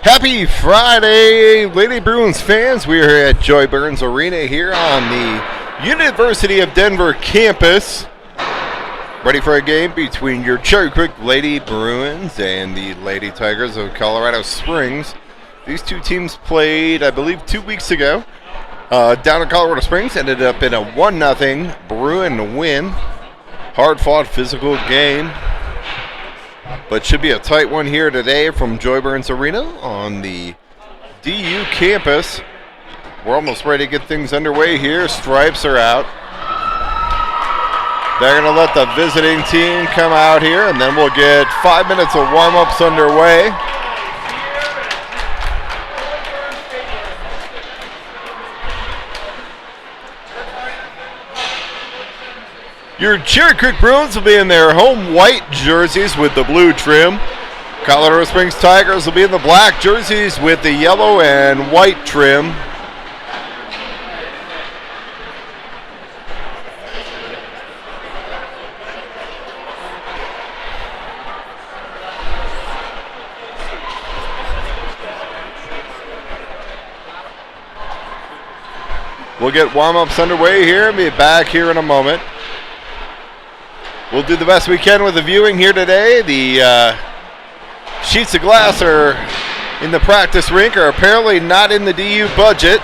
Happy Friday, Lady Bruins fans. We are here at Joy Burns Arena here on the University of Denver campus. Ready for a game between your Cherry Creek Lady Bruins and the Lady Tigers of Colorado Springs. These two teams played, I believe, 2 weeks ago down in Colorado Springs. Ended up in a 1-0 Bruin win. Hard-fought physical game. But should be a tight one here today from Joy Burns Arena on the DU campus. We're almost ready to get things underway here. Stripes are out. They're going to let the visiting team come out here, and then we'll get 5 minutes of warm-ups underway. Your Cherry Creek Bruins will be in their home white jerseys with the blue trim. Colorado Springs Tigers will be in the black jerseys with the yellow and white trim. We'll get warm-ups underway here and be back here in a moment. We'll do the best we can with the viewing here today. The sheets of glass are in the practice rink are apparently not in the DU budget.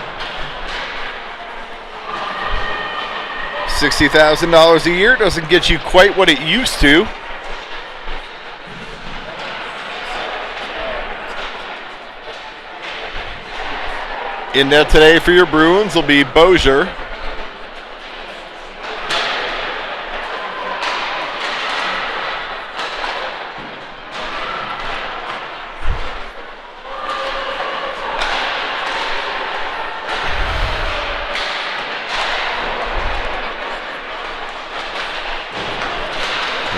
$60,000 a year doesn't get you quite what it used to. In net today for your Bruins will be Bozier.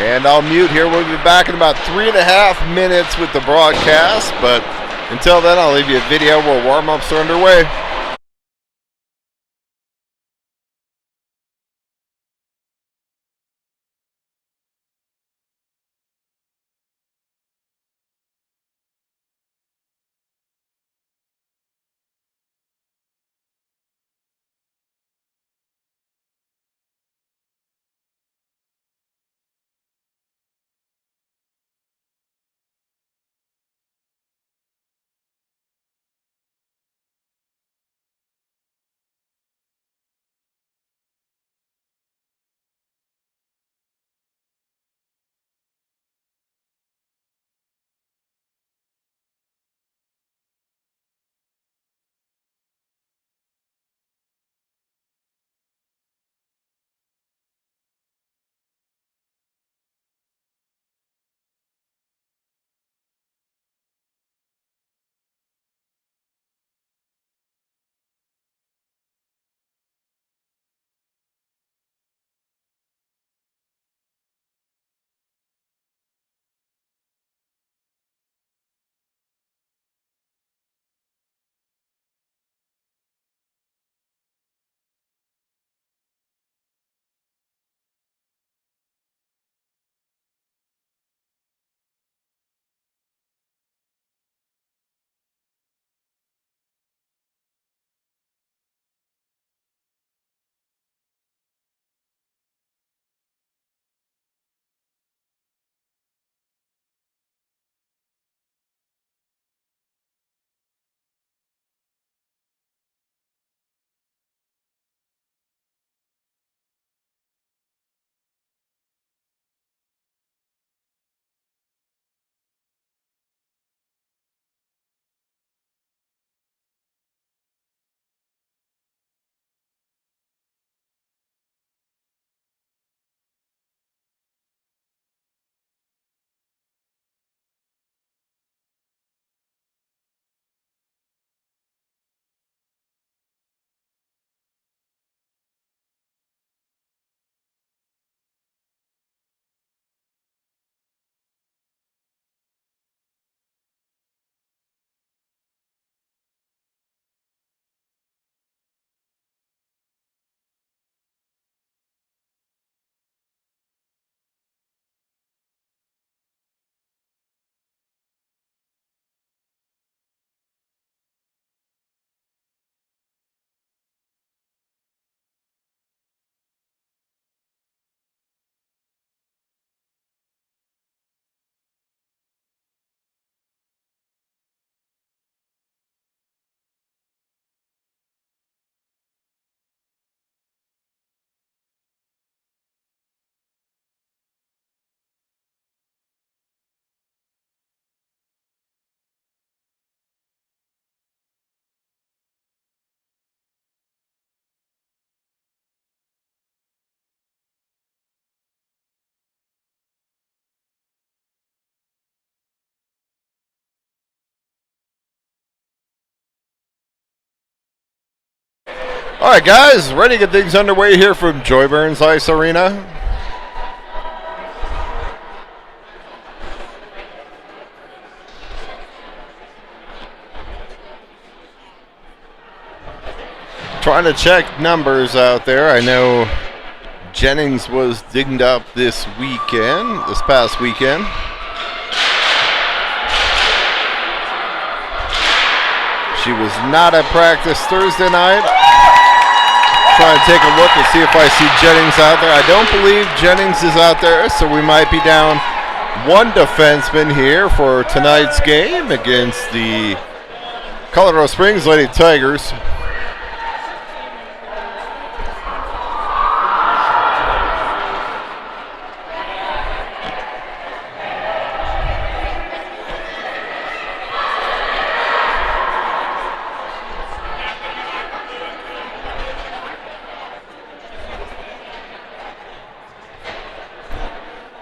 And I'll mute here. We'll be back in about 3.5 minutes with the broadcast. But until then, I'll leave you a video where warm-ups are underway. All right, guys, ready to get things underway here from Joy Burns Ice Arena. Trying to check numbers out there. I know Jennings was dinged up this past weekend. She was not at practice Thursday night. Trying to take a look and see if I see Jennings out there. I don't believe Jennings is out there, so we might be down one defenseman here for tonight's game against the Colorado Springs Lady Tigers.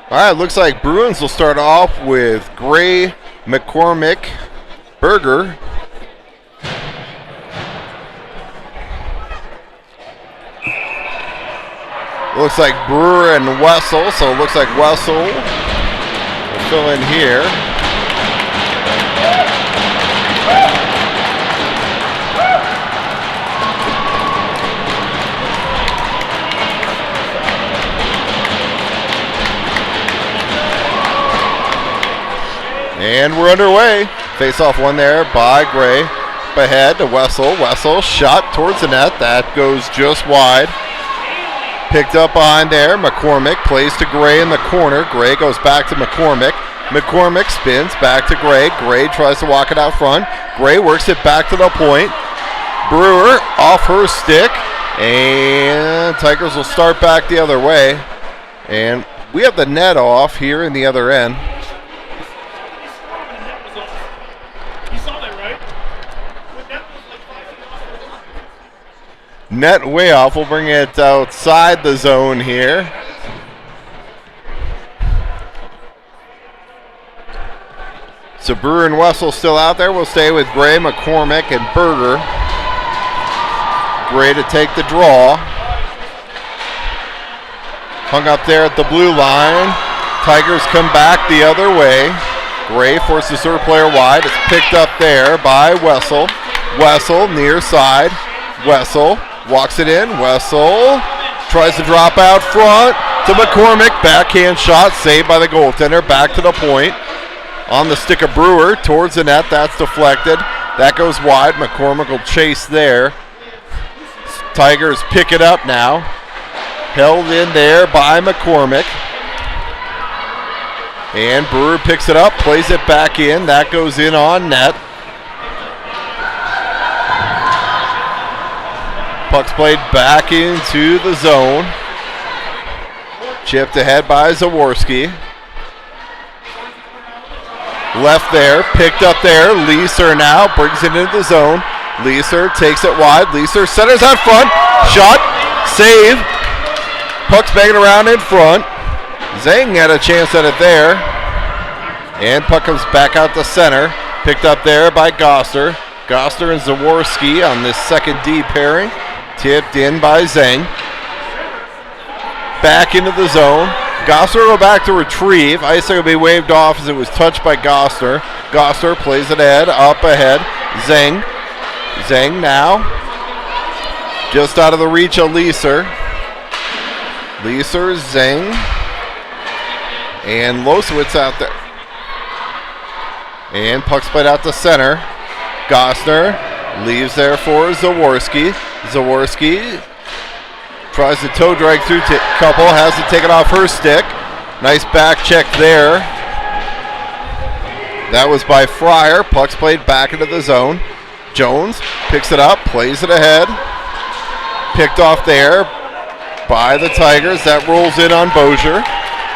All right, looks like Bruins will start off with Gray, McCormick, Berger. Looks like Brewer and Wessel, so it looks like Wessel will fill in here. And we're underway. Face-off one there by Gray. Up ahead to Wessel. Wessel shot towards the net. That goes just wide. Picked up behind there. McCormick plays to Gray in the corner. Gray goes back to McCormick. McCormick spins back to Gray. Gray tries to walk it out front. Gray works it back to the point. Brewer off her stick. And Tigers will start back the other way. And we have the net off here in the other end. Net way off. We'll bring it outside the zone here. So Brewer and Wessel still out there. We'll stay with Gray, McCormick, and Berger. Gray to take the draw. Hung up there at the blue line. Tigers come back the other way. Gray forces her player wide. It's picked up there by Wessel. Wessel near side. Wessel walks it in. Wessel tries to drop out front to McCormick. Backhand shot saved by the goaltender. Back to the point. On the stick of Brewer towards the net. That's deflected. That goes wide. McCormick will chase there. Tigers pick it up now. Held in there by McCormick. And Brewer picks it up. Plays it back in. That goes in on net. Puck's played back into the zone. Chipped ahead by Zaworski. Left there, picked up there. Leeser now brings it into the zone. Leeser takes it wide. Leeser centers out front. Shot, save. Puck's banging around in front. Zhang had a chance at it there. And puck comes back out to center. Picked up there by Goster. Goster and Zaworski on this second D pairing. Tipped in by Zhang. Back into the zone. Goster will go back to retrieve. Icing will be waved off as it was touched by Goster. Goster plays it ahead, up ahead. Zhang. Zhang now. Just out of the reach of Leeser. Leeser, Zhang. And Losowitz out there. And puck's played out to center. Goster leaves there for Zaworski. Zaworski tries to toe drag through couple, has to take it off her stick. Nice back check there. That was by Fryer. Puck's played back into the zone. Jones picks it up, plays it ahead. Picked off there by the Tigers. That rolls in on Bozier.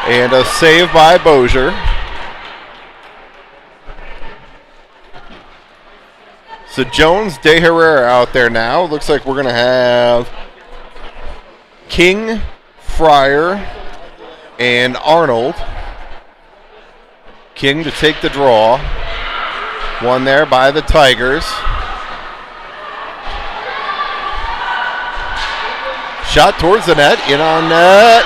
And a save by Bozier. So Jones, De Herrera out there now. Looks like we're going to have King, Fryer, and Arnold. King to take the draw. One there by the Tigers. Shot towards the net. In on net.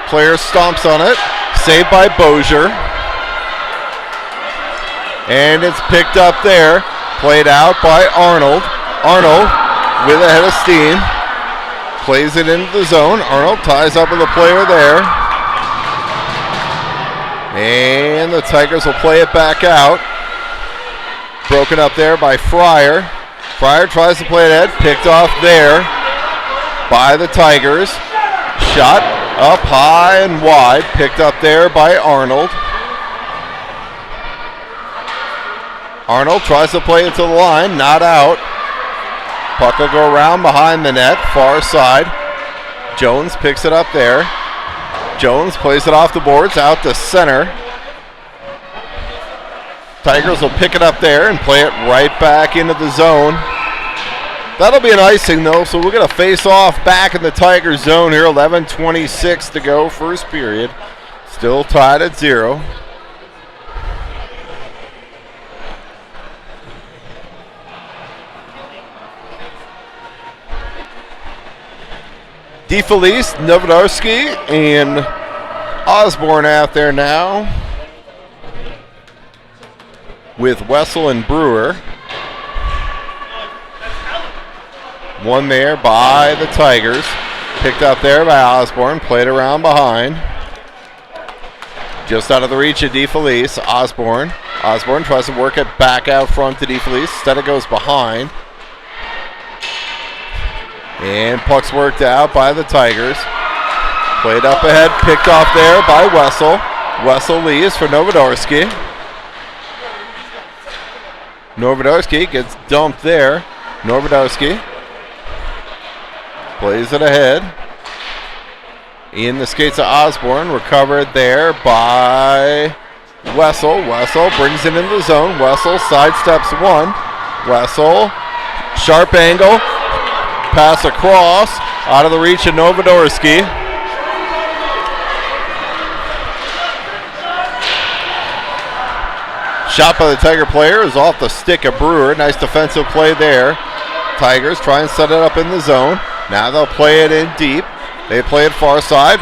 Player stomps on it. Saved by Bozier. And it's picked up there. Played out by Arnold. Arnold with a head of steam. Plays it into the zone. Arnold ties up with the player there. And the Tigers will play it back out. Broken up there by Fryer. Fryer tries to play it ahead. Picked off there by the Tigers. Shot up high and wide. Picked up there by Arnold. Arnold tries to play it to the line. Not out. Puck will go around behind the net. Far side. Jones picks it up there. Jones plays it off the boards. Out to center. Tigers will pick it up there and play it right back into the zone. That'll be an icing, though, so we're going to face off back in the Tigers zone here. 11:26 to go, first period. Still tied at 0. DeFelice, Novodarski, and Osborne out there now with Wessel and Brewer. One there by the Tigers. Picked up there by Osborne. Played around behind. Just out of the reach of DeFelice. Osborne. Osborne tries to work it back out front to DeFelice. Instead it goes behind. And puck's worked out by the Tigers. Played up ahead. Picked off there by Wessel. Wessel leaves for Novodarski. Novodarski gets dumped there. Novodarski plays it ahead. In the skates of Osborne. Recovered there by Wessel. Wessel brings it into the zone. Wessel sidesteps one. Wessel. Sharp angle. Pass across. Out of the reach of Novodarski. Shot by the Tiger player is off the stick of Brewer. Nice defensive play there. Tigers try and set it up in the zone. Now they'll play it in deep. They play it far side.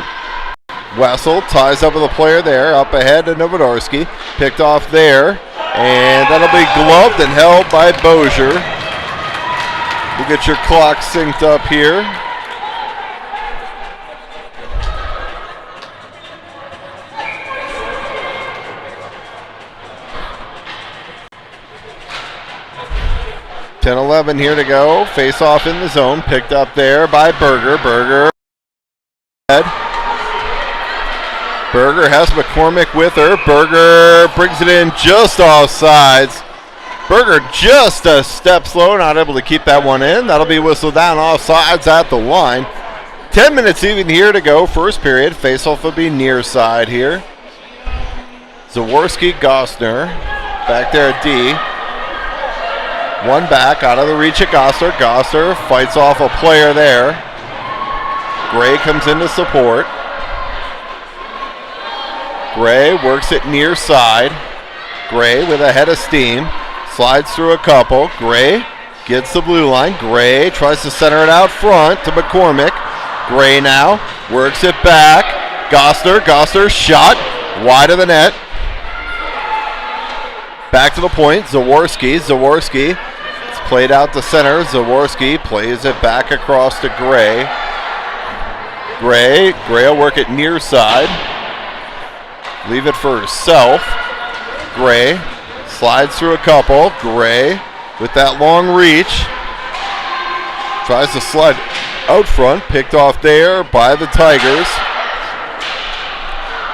Wessel ties up with the player there. Up ahead to Novodarski. Picked off there. And that'll be gloved and held by Bozier. We'll get your clock synced up here. .10-11 here to go. Face off in the zone. Picked up there by Berger. Berger has McCormick with her. Berger brings it in just off sides. Berger just a step slow, not able to keep that one in. That'll be whistled down off sides at the line. 10 minutes even here to go. First period. Face-off will be near side here. Zaworski, Gostner. Back there at D. One back, out of the reach of Gosser. Gosser fights off a player there. Gray comes in to support. Gray works it near side. Gray with a head of steam. Slides through a couple. Gray gets the blue line. Gray tries to center it out front to McCormick. Gray now works it back. Gosser shot wide of the net. Back to the point. Zaworski. It's played out to center. Zaworski plays it back across to Gray. Gray will work it near side. Leave it for herself. Gray slides through a couple. Gray with that long reach. Tries to slide out front. Picked off there by the Tigers.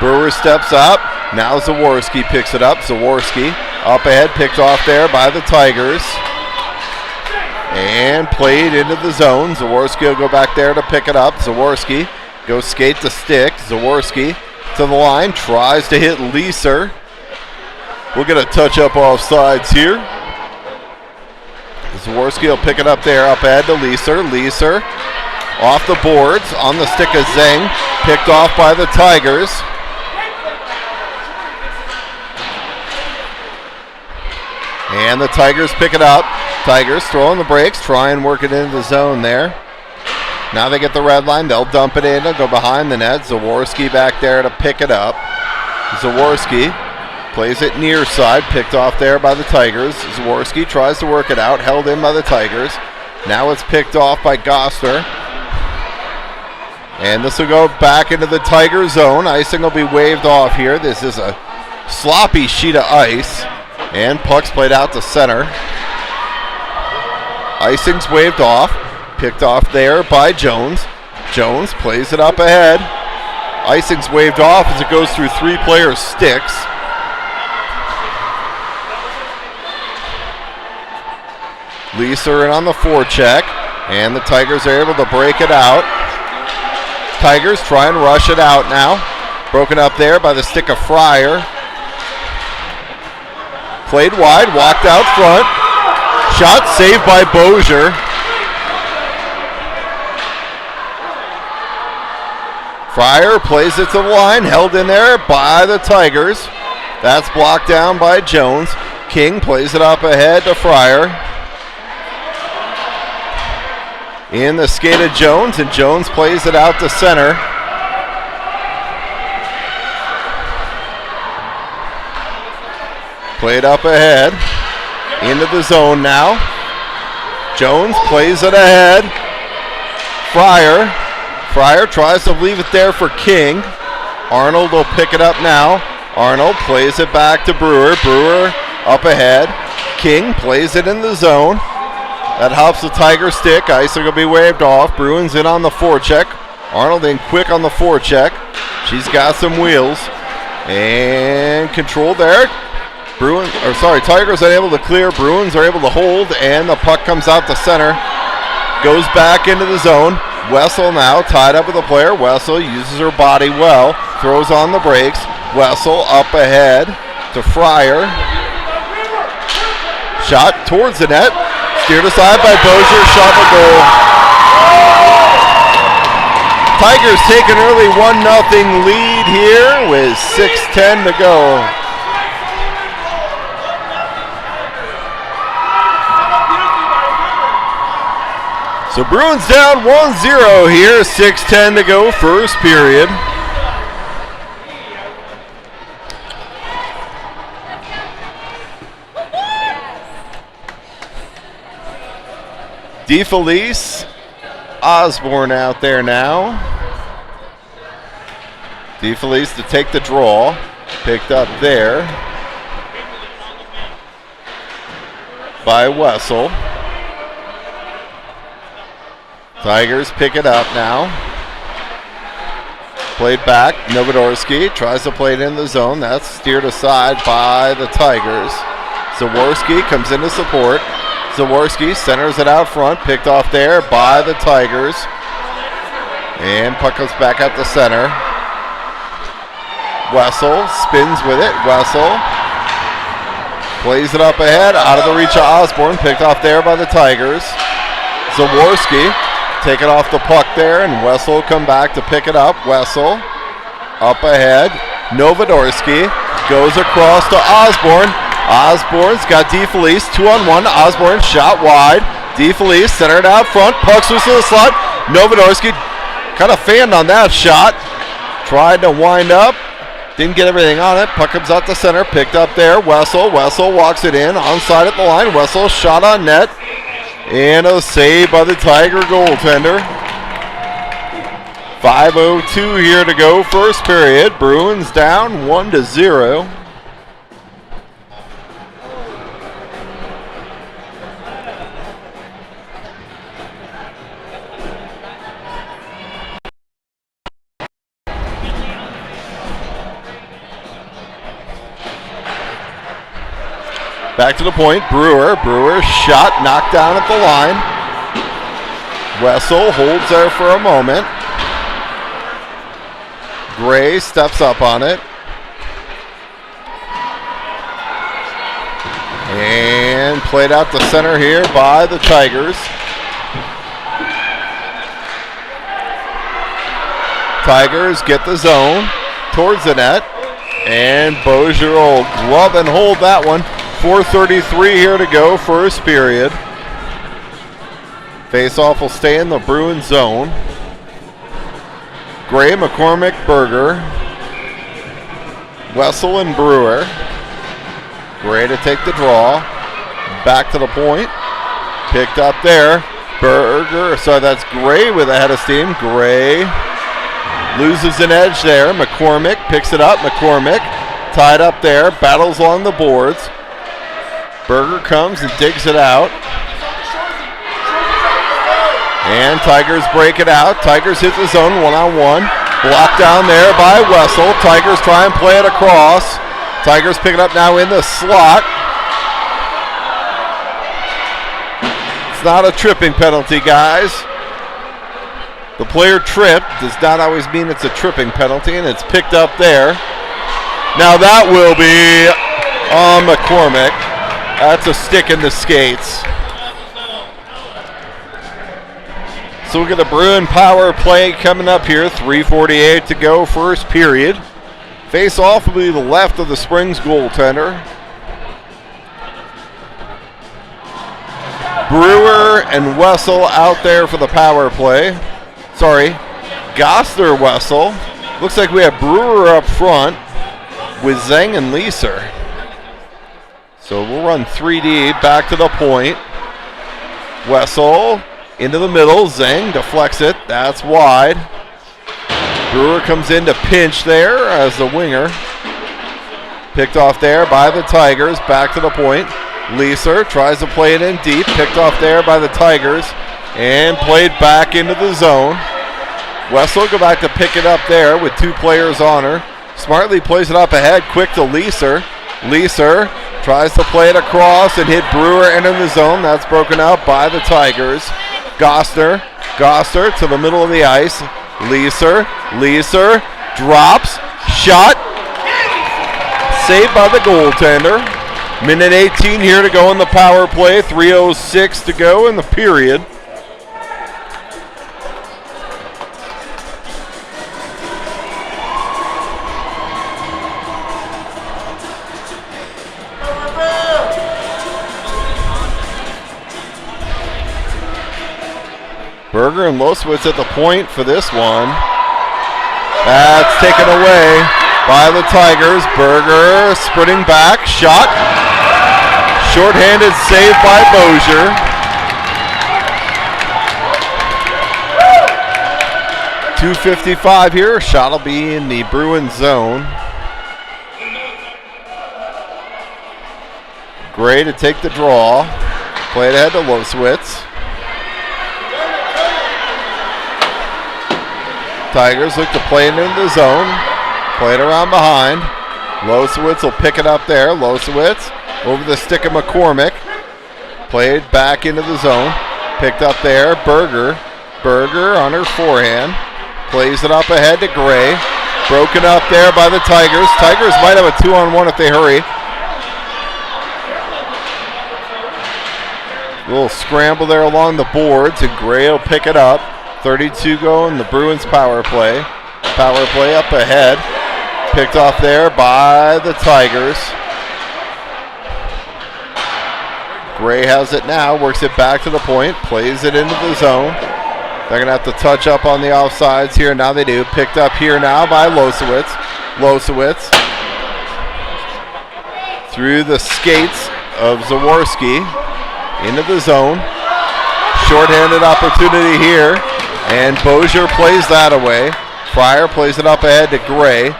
Brewer steps up. Now Zaworski picks it up. Zaworski up ahead. Picked off there by the Tigers. And played into the zone. Zaworski will go back there to pick it up. Zaworski goes skate to stick. Zaworski to the line. Tries to hit Leeser. We'll get a touch up off sides here. Zaworski will pick it up there. Up ahead to Leeser. Leeser off the boards on the stick of Zeng. Picked off by the Tigers. And the Tigers pick it up. Tigers throwing the brakes, try and work it into the zone there. Now they get the red line. They'll dump it in. They'll go behind the net. Zaworski back there to pick it up. Zaworski plays it near side. Picked off there by the Tigers. Zaworski tries to work it out. Held in by the Tigers. Now it's picked off by Goster. And this will go back into the Tiger zone. Icing will be waved off here. This is a sloppy sheet of ice. And puck's played out to center. Icing's waved off. Picked off there by Jones. Jones plays it up ahead. Icing's waved off as it goes through 3 players' sticks. Leeser in on the forecheck. And the Tigers are able to break it out. Tigers try and rush it out now. Broken up there by the stick of Fryer. Played wide, walked out front. Shot saved by Bozier. Fryer plays it to the line, held in there by the Tigers. That's blocked down by Jones. King plays it up ahead to Fryer. In the skate of Jones, and Jones plays it out to center. Played up ahead. Into the zone now. Jones plays it ahead. Fryer tries to leave it there for King. Arnold will pick it up now. Arnold plays it back to Brewer. Brewer up ahead. King plays it in the zone. That helps the Tiger stick. Icing will be waved off. Bruins in on the forecheck. Arnold in quick on the forecheck. She's got some wheels. And control there. Tigers unable to clear. Bruins are able to hold. And the puck comes out to center. Goes back into the zone. Wessel now tied up with a player. Wessel uses her body well. Throws on the brakes. Wessel up ahead to Fryer. Shot towards the net. Steered aside by Bozier, shot for goal. Tigers take an early 1-0 lead here with 6:10 to go. So Bruins down 1-0 here, 6:10 to go, first period. DeFelice, Osborne out there now. DeFelice to take the draw. Picked up there by Wessel. Tigers pick it up now. Played back. Novodorski tries to play it in the zone. That's steered aside by the Tigers. Zaworski comes in to support. Zaworski centers it out front, picked off there by the Tigers. And puck comes back up the center. Wessel spins with it. Wessel plays it up ahead, out of the reach of Osborne, picked off there by the Tigers. Zaworski taking off the puck there, and Wessel come back to pick it up. Wessel up ahead. Novodorski goes across to Osborne. Osborne's got DeFelice 2-on-1. Osborne shot wide. DeFelice centered out front. Puck's loose to the slot. Novodorski kind of fanned on that shot. Tried to wind up. Didn't get everything on it. Puck comes out the center. Picked up there. Wessel walks it in. Onside at the line. Wessel shot on net. And a save by the Tiger goaltender. 5:02 here to go. First period. Bruins down 1-0. Back to the point, Brewer shot knocked down at the line. Wessel holds there for a moment. Gray steps up on it. And played out the center here by the Tigers. Tigers get the zone towards the net. And Bozier will glove and hold that one. 4:33 here to go, first period. Face-off will stay in the Bruins zone. Gray, McCormick, Berger. Wessel and Brewer. Gray to take the draw. Back to the point. Picked up there. Berger, so that's Gray with a head of steam. Gray loses an edge there. McCormick picks it up. McCormick tied up there. Battles along the boards. Berger comes and digs it out. And Tigers break it out. Tigers hit the zone one-on-one. Blocked down there by Wessel. Tigers try and play it across. Tigers pick it up now in the slot. It's not a tripping penalty, guys. The player tripped does not always mean it's a tripping penalty, and it's picked up there. Now that will be on McCormick. That's a stick in the skates. So we get a Bruin power play coming up here. 3:48 to go, first period. Face off will be the left of the Springs goaltender. Brewer and Wessel out there for the power play. Sorry, Gosler, Wessel. Looks like we have Brewer up front with Zeng and Leeser. So we'll run 3D back to the point. Wessel into the middle. Zeng deflects it. That's wide. Brewer comes in to pinch there as the winger. Picked off there by the Tigers. Back to the point. Leeser tries to play it in deep. Picked off there by the Tigers. And played back into the zone. Wessel go back to pick it up there with two players on her. Smartly plays it up ahead. Quick to Leeser. Leeser tries to play it across and hit Brewer into the zone. That's broken out by the Tigers. Gosler to the middle of the ice. Leeser drops, shot, saved by the goaltender. Minute 18 here to go in the power play. 3:06 to go in the period. Berger and Losowitz at the point for this one. That's taken away by the Tigers. Berger sprinting back, shot. Shorthanded save by Bozier. .255 here. Shot will be in the Bruins zone. Gray to take the draw. Play it ahead to Losowitz. Tigers look to play it into the zone. Play it around behind. Losowitz will pick it up there. Losowitz over the stick of McCormick. Played back into the zone. Picked up there. Berger on her forehand. Plays it up ahead to Gray. Broken up there by the Tigers. Tigers might have a 2-on-1 if they hurry. A little scramble there along the boards, and Gray will pick it up. 32 going, the Bruins power play. Power play up ahead. Picked off there by the Tigers. Gray has it now, works it back to the point, plays it into the zone. They're going to have to touch up on the offsides here. Now they do. Picked up here now by Losowitz. Losowitz through the skates of Zaworski into the zone. Shorthanded opportunity here. And Bozier plays that away. Fryer plays it up ahead to Gray.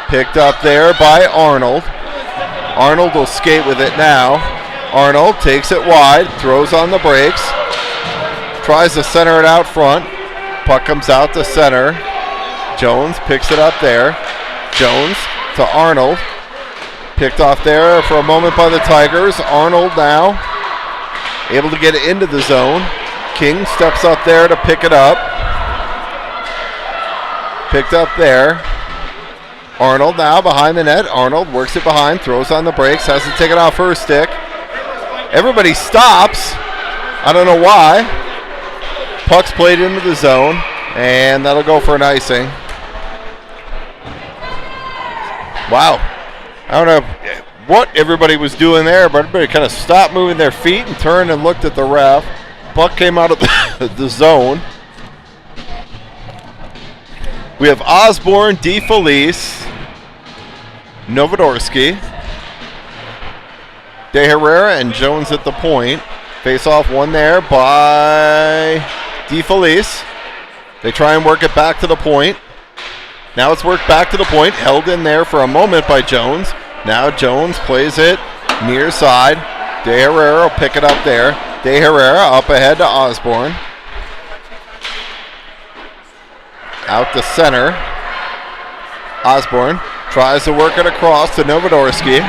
Picked up there by Arnold. Arnold will skate with it now. Arnold takes it wide, throws on the brakes. Tries to center it out front. Puck comes out to center. Jones picks it up there. Jones to Arnold. Picked off there for a moment by the Tigers. Arnold now able to get it into the zone. King steps up there to pick it up. Picked up there. Arnold now behind the net. Arnold works it behind, throws on the brakes, has to take it off her stick. Everybody stops. I don't know why. Puck's played into the zone, and that'll go for an icing. Wow. I don't know what everybody was doing there, but everybody kind of stopped moving their feet and turned and looked at the ref. Puck came out of the zone. We have Osborne, DeFelice, Novodorsky, De Herrera, and Jones at the point. Face-off won there by DeFelice. They try and work it back to the point. Now it's worked back to the point. Held in there for a moment by Jones. Now Jones plays it near side. De Herrera will pick it up there. De Herrera up ahead to Osborne. Out the center. Osborne tries to work it across to Novodorsky.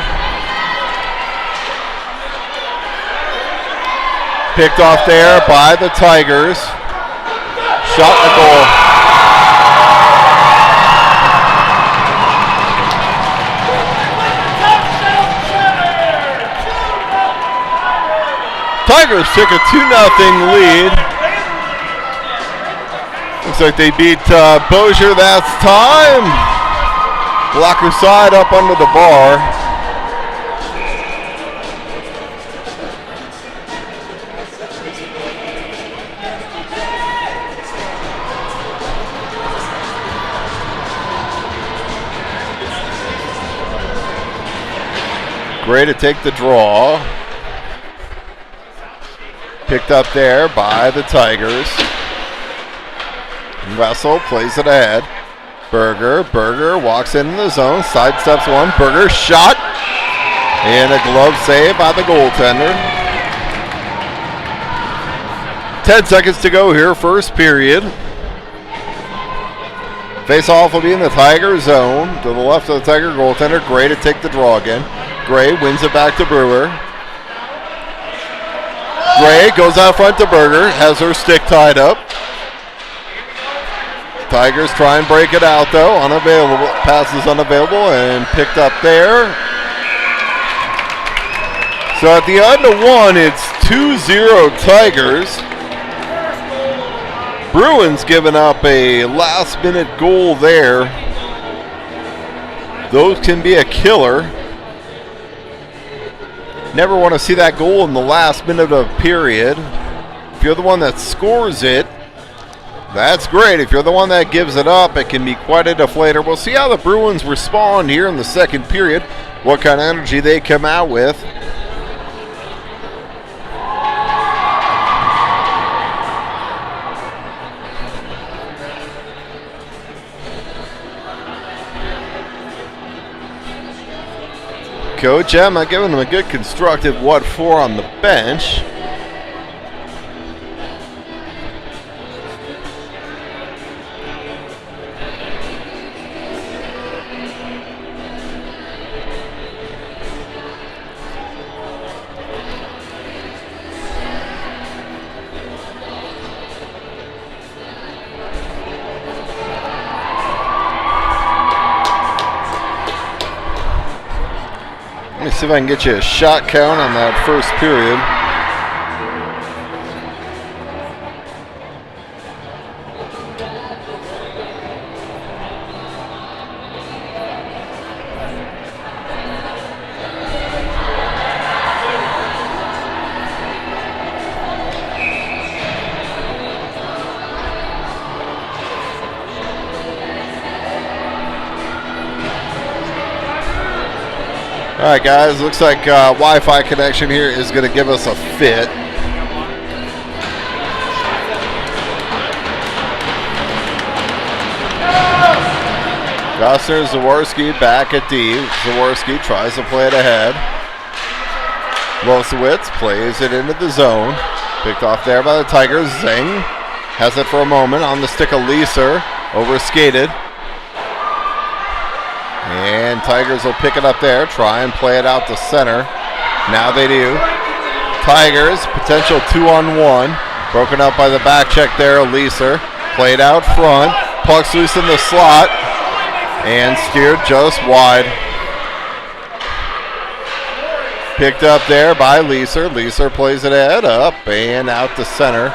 Picked off there by the Tigers. Shot and goal. Tigers took a 2-0 lead. Looks like they beat Bossier that time. Blocker side up under the bar. Gray to take the draw. Picked up there by the Tigers. Wessel plays it ahead. Berger walks into the zone, sidesteps one. Berger shot. And a glove save by the goaltender. 10 seconds to go here, first period. Face-off will be in the Tiger zone. To the left of the Tiger goaltender. Gray to take the draw again. Gray wins it back to Brewer. Gray goes out front to Berger. Has her stick tied up. Tigers try and break it out though. Unavailable. Pass is unavailable and picked up there. So at the end of one, it's 2-0 Tigers. Bruins giving up a last-minute goal there. Those can be a killer. Never want to see that goal in the last minute of period. If you're the one that scores it, that's great. If you're the one that gives it up, it can be quite a deflator. We'll see how the Bruins respond here in the second period, what kind of energy they come out with. Coach Emma giving them a good constructive what for on the bench. Let me see if I can get you a shot count on that first period. All right, guys, looks like Wi-Fi connection here is going to give us a fit. Gosner, Zawarski back at D. Zawarski tries to play it ahead. Losowitz plays it into the zone. Picked off there by the Tigers. Zing has it for a moment on the stick of Leeser. Overskated. And Tigers will pick it up there, try and play it out to center. Now they do. Tigers, potential 2-on-1. Broken up by the back check there, Leeser. Played out front. Puck's loose in the slot. And steered just wide. Picked up there by Leeser. Leeser plays it ahead, up and out to center.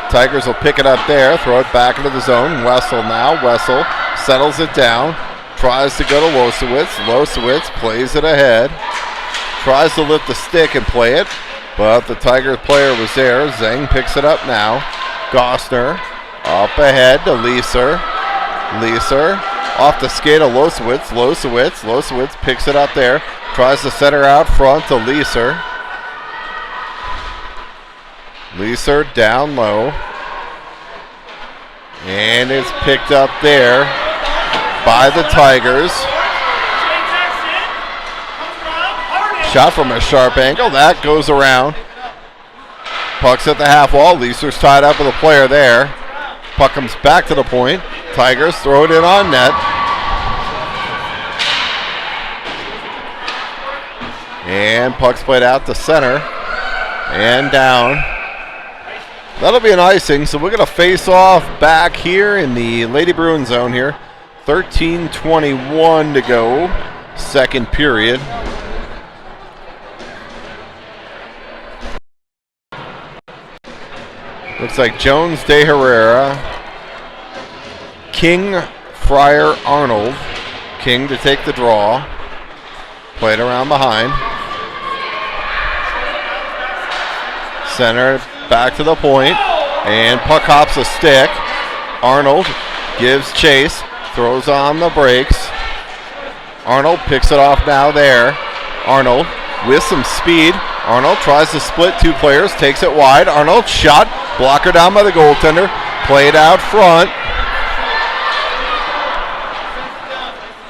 Tigers will pick it up there, throw it back into the zone. Wessel now. Wessel settles it down. Tries to go to Losowitz. Losowitz plays it ahead. Tries to lift the stick and play it. but the Tigers player was there. Zhang picks it up now. Gostner up ahead to Leeser. Leeser off the skate of Losowitz. Losowitz picks it up there. Tries to center out front to Leeser. Leeser down low. And it's picked up there by the Tigers. Shot from a sharp angle. That goes around. Puck's at the half wall. Leeser's tied up with a player there. Puck comes back to the point. Tigers throw it in on net. And puck's played out to center. And down. That'll be an icing, so we're going to face off back here in the Lady Bruin zone here. 13:21 to go, second period. Looks like Jones, De Herrera, King, Fryer, Arnold. King to take the draw. Played around behind. Center back to the point. And puck hops a stick. Arnold gives chase. Throws on the brakes. Arnold picks it off now there. Arnold with some speed. Arnold tries to split two players. Takes it wide. Arnold shot. Blocker down by the goaltender. Played out front.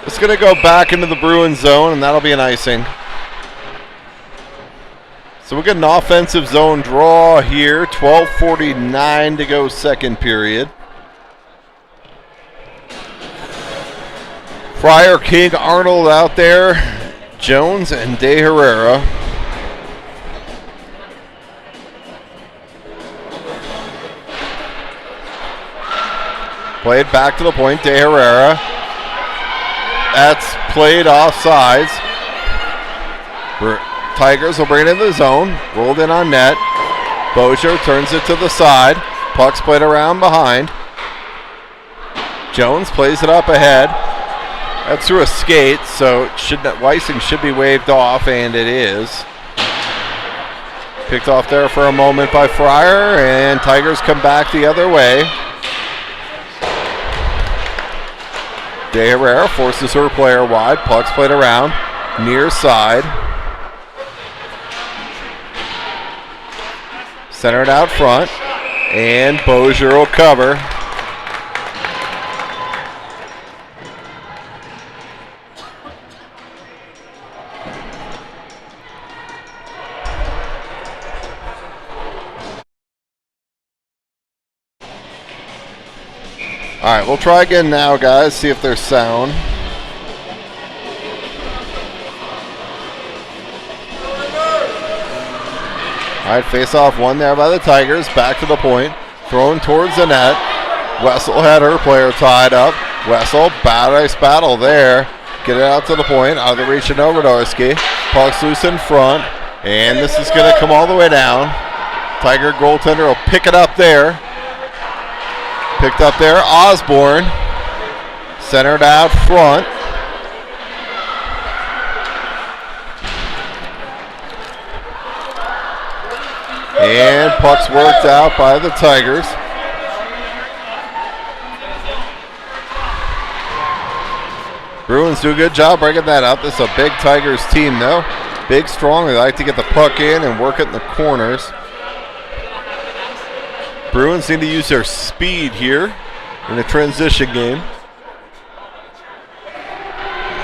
It's going to go back into the Bruins zone, and that'll be an icing. So we get an offensive zone draw here. 12:49 to go, second period. Fryer, King, Arnold out there. Jones and De Herrera. Played back to the point, De Herrera. That's played offsides. Tigers will bring it in the zone. Rolled in on net. Bozier turns it to the side. Puck's played around behind. Jones plays it up ahead. That's through a skate, so icing should be waved off, and it is. Picked off there for a moment by Fryer, and Tigers come back the other way. De Herrera forces her player wide. Puck's played around. Near side. Centered out front. And Bozier will cover. All right, we'll try again now, guys, see if there's sound. All right, face-off won there by the Tigers. Back to the point. Thrown towards the net. Wessel had her player tied up. Wessel, nice battle there. Get it out to the point. Out of the reach of Novodorski. Puck's loose in front. And this is going to come all the way down. Tiger goaltender will pick it up there. Picked up there, Osborne. Centered out front. And puck's worked out by the Tigers. Bruins do a good job breaking that up. This is a big Tigers team, though. Big, strong. They like to get the puck in and work it in the corners. Bruins need to use their speed here in a transition game.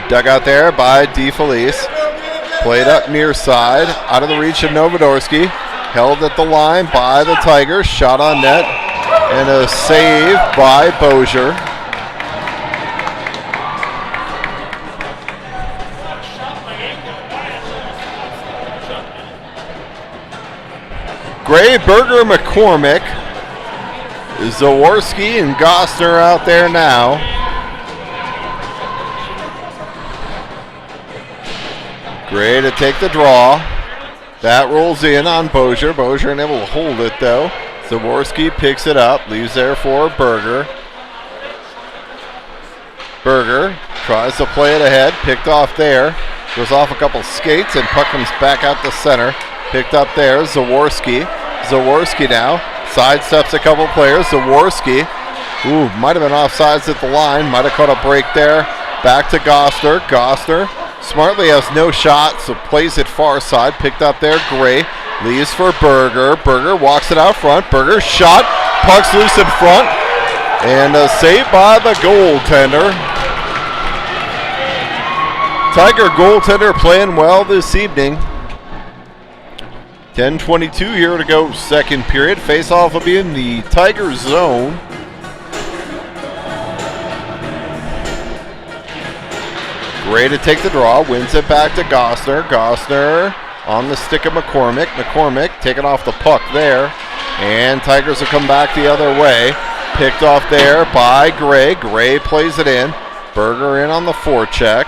Dug out there by DeFelice. Played up near side. Out of the reach of Novodorski. Held at the line by the Tigers. Shot on net. And a save by Bozier. Gray, Berger, McCormick. Zaworski and Gostner out there now. Gray to take the draw. That rolls in on Bozier. Bozier unable to hold it though. Zaworski picks it up. Leaves there for Berger. Berger tries to play it ahead. Picked off there. Goes off a couple skates and puck comes back out the center. Picked up there, Zaworski. Zaworski now sidesteps a couple players. Zaworski, might have been offsides at the line. Might have caught a break there. Back to Goster. Goster smartly has no shot, so plays it far side. Picked up there, Gray. Leaves for Berger. Berger walks it out front. Berger shot. Puck's loose in front. And a save by the goaltender. Tiger goaltender playing well this evening. 10:22 here to go, second period. Face-off will be in the Tiger zone. Gray to take the draw, wins it back to Gosner. Gosner on the stick of McCormick. McCormick taking off the puck there. And Tigers will come back the other way. Picked off there by Gray. Gray plays it in. Berger in on the forecheck.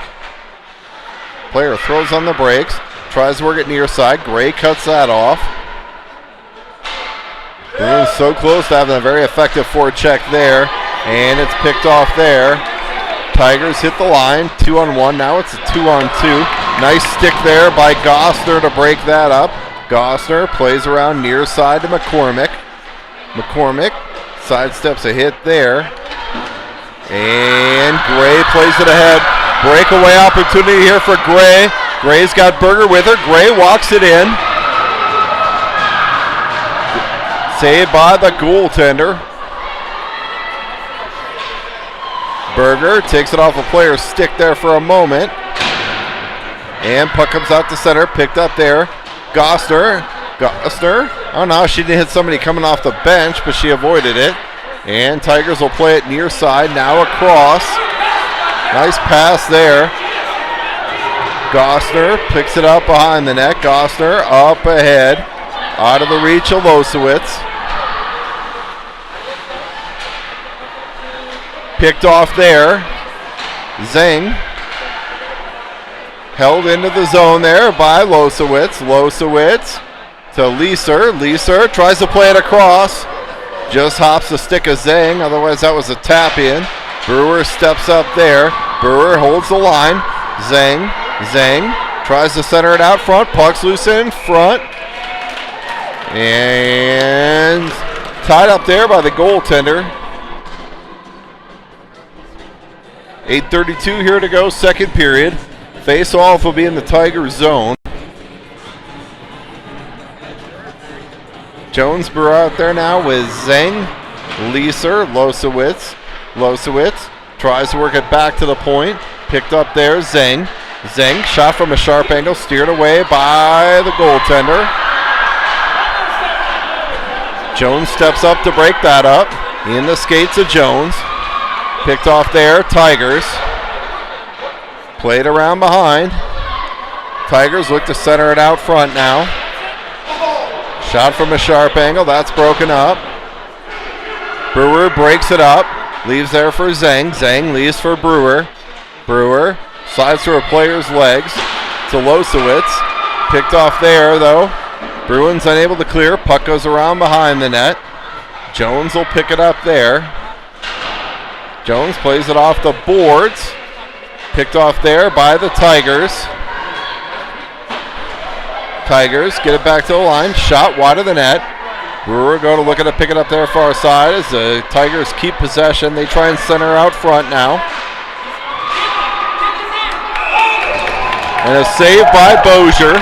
Player throws on the brakes. Tries to work it near side. Gray cuts that off. Bruins so close to having a very effective forecheck there. And it's picked off there. Tigers hit the line. 2-on-1. Now it's a 2-on-2. Nice stick there by Gosner to break that up. Gosner plays around near side to McCormick. McCormick sidesteps a hit there. And Gray plays it ahead. Breakaway opportunity here for Gray. Gray's got Berger with her. Gray walks it in. Saved by the goaltender. Berger takes it off a player's stick there for a moment. And puck comes out to center. Picked up there. Gosner. Oh no, she didn't hit somebody coming off the bench, but she avoided it. And Tigers will play it near side. Now across. Nice pass there. Gosner picks it up behind the net. Gosner up ahead. Out of the reach of Losowitz. Picked off there. Zing. Held into the zone there by Losowitz. Losowitz to Leeser. Leeser tries to play it across. Just hops the stick of Zing. Otherwise that was a tap in. Brewer steps up there. Brewer holds the line. Zing. Zing tries to center it out front. Puck's loose in front. And tied up there by the goaltender. 8:32 here to go, second period. Face-off will be in the Tiger zone. Jonesboro out there now with Zeng, Leeser, Losowitz. Losowitz tries to work it back to the point. Picked up there, Zeng. Zeng shot from a sharp angle, steered away by the goaltender. Jones steps up to break that up. In the skates of Jones. Picked off there, Tigers. Played around behind. Tigers look to center it out front now. Shot from a sharp angle, that's broken up. Brewer breaks it up. Leaves there for Zeng. Zeng leaves for Brewer. Brewer slides through a player's legs to Losowitz. Picked off there though. Bruins unable to clear. Puck goes around behind the net. Jones will pick it up there. Jones plays it off the boards. Picked off there by the Tigers. Tigers get it back to the line. Shot wide of the net. Brewer go to look at it, pick it up there far side as the Tigers keep possession. They try and center out front now. And a save by Bozier.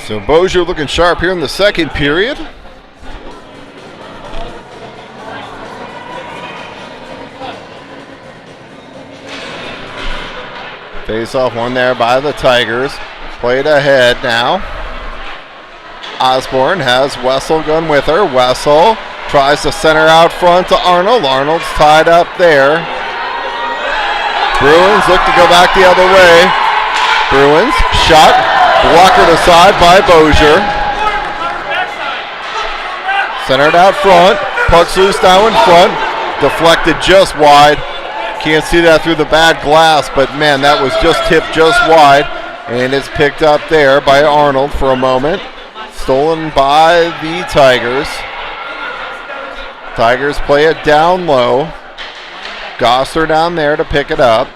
So Bozier looking sharp here in the second period. Face off one there by the Tigers. Played ahead now. Osborne has Wessel going with her. Wessel tries to center out front to Arnold. Arnold's tied up there. Bruins look to go back the other way. Bruins shot. Blockered aside by Bozier. Centered out front. Puck's loose now in front. Deflected just wide. Can't see that through the bad glass, but man, that was just tipped just wide. And it's picked up there by Arnold for a moment. Stolen by the Tigers. Tigers play it down low. Gosser down there to pick it up.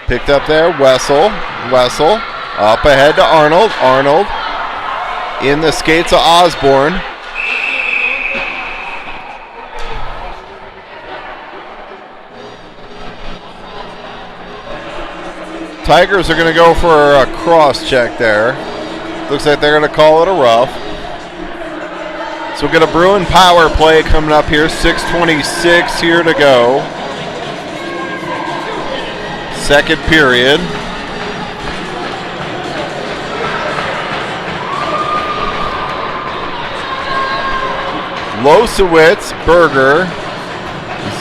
Picked up there, Wessel. Wessel up ahead to Arnold. Arnold in the skates of Osborne. Tigers are going to go for a cross check there. Looks like they're going to call it a rough. So we'll get a Bruin power play coming up here. 6:26 here to go. Second period. Losowitz, Berger,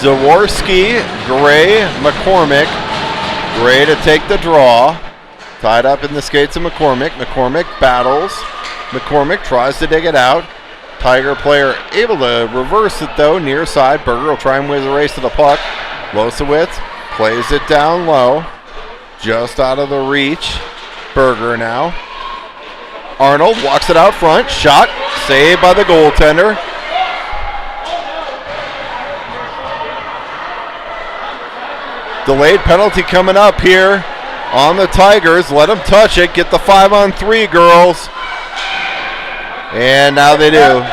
Zaworski, Gray, McCormick. Gray to take the draw. Tied up in the skates of McCormick. McCormick battles. McCormick tries to dig it out. Tiger player able to reverse it though, near side. Berger will try and win the race to the puck. Losowitz plays it down low. Just out of the reach. Berger now. Arnold walks it out front. Shot. Saved by the goaltender. Delayed penalty coming up here on the Tigers. Let them touch it. Get the 5-on-3, girls. And now they do.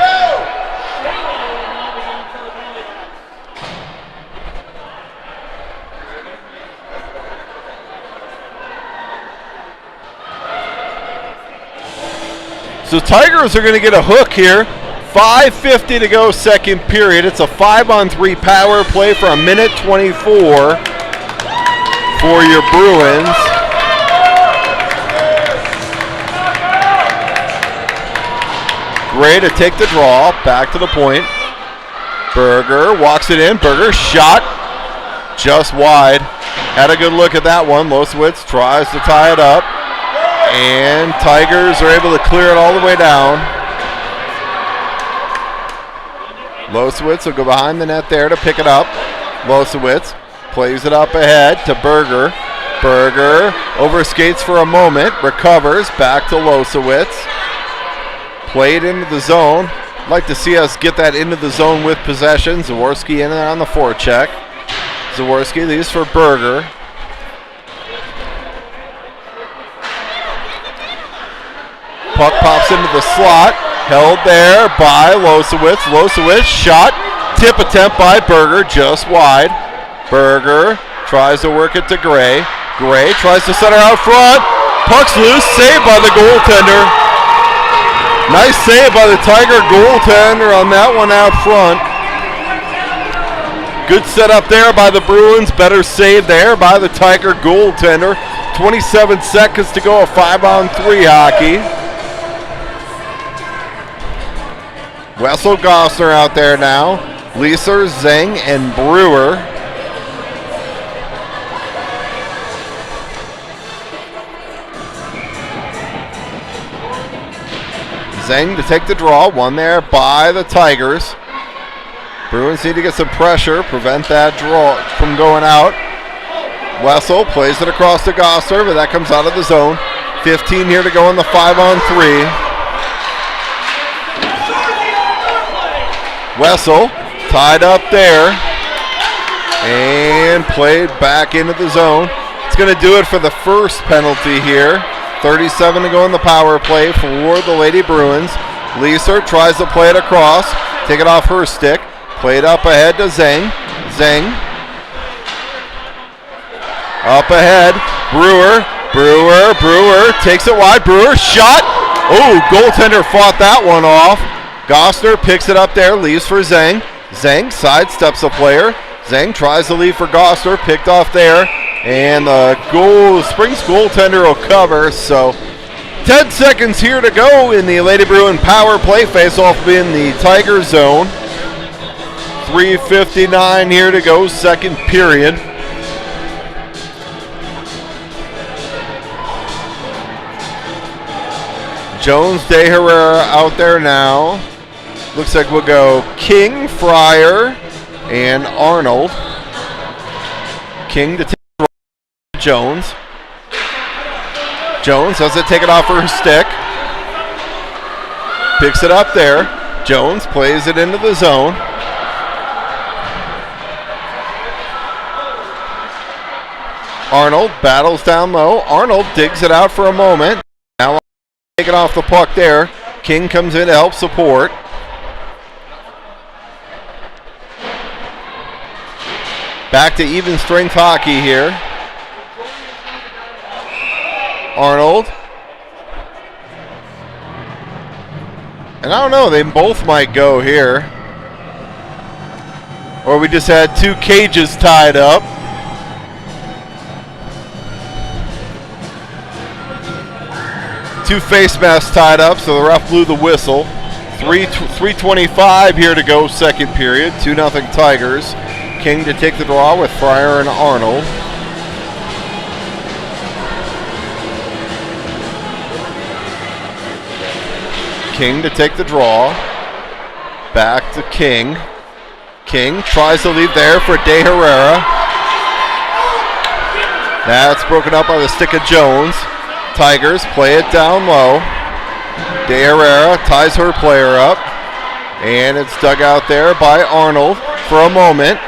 So Tigers are going to get a hook here. 5:50 to go, second period. It's a 5-on-3 power play for 1:24 for your Bruins. Gray to take the draw, back to the point. Berger walks it in. Berger shot just wide. Had a good look at that one. Losowitz tries to tie it up. And Tigers are able to clear it all the way down. Losowitz will go behind the net there to pick it up. Losowitz plays it up ahead to Berger. Berger overskates for a moment, recovers, back to Losowitz. Played into the zone. I'd like to see us get that into the zone with possession. Zaworski in there on the forecheck. Zaworski leaves for Berger. Puck pops into the slot. Held there by Losowitz. Losowitz shot. Tip attempt by Berger, just wide. Berger tries to work it to Gray. Gray tries to center out front. Puck's loose. Saved by the goaltender. Nice save by the Tiger goaltender on that one out front. Good setup there by the Bruins. Better save there by the Tiger goaltender. 27 seconds to go. A 5-on-3 hockey. Wessel, Gosser out there now. Leeser, Zeng, and Brewer. Zeng to take the draw. One there by the Tigers. Bruins need to get some pressure, prevent that draw from going out. Wessel plays it across to Gosser, but that comes out of the zone. 15 here to go in the 5-on-3. Wessel tied up there and played back into the zone. It's going to do it for the first penalty here. 37 to go in the power play for the Lady Bruins. Leeser tries to play it across, take it off her stick, play it up ahead to Zeng. Zeng up ahead. Brewer takes it wide. Brewer shot. Oh, goaltender fought that one off. Gosser picks it up there, leaves for Zeng. Zeng sidesteps a player. Zeng tries to leave for Gosser, picked off there. And the Springs goaltender will cover. So 10 seconds here to go in the Lady Bruin power play. Face-off in the Tiger zone. 3:59 here to go, second period. Jones, De Herrera out there now. Looks like we'll go King, Fryer, and Arnold. King to take Jones. Jones has it taken off her stick. picks it up there. Jones plays it into the zone. Arnold battles down low. Arnold digs it out for a moment. Now taking off the puck there. King comes in to help support. Back to even strength hockey here. Arnold. And I don't know, they both might go here. Or we just had two cages tied up. Two face masks tied up, so the ref blew the whistle. 3:25 here to go, second period. 2-0 Tigers. King to take the draw with Fryer and Arnold. King to take the draw. Back to King. King tries to leave there for De Herrera. That's broken up by the stick of Jones. Tigers play it down low. De Herrera ties her player up. And it's dug out there by Arnold for a moment.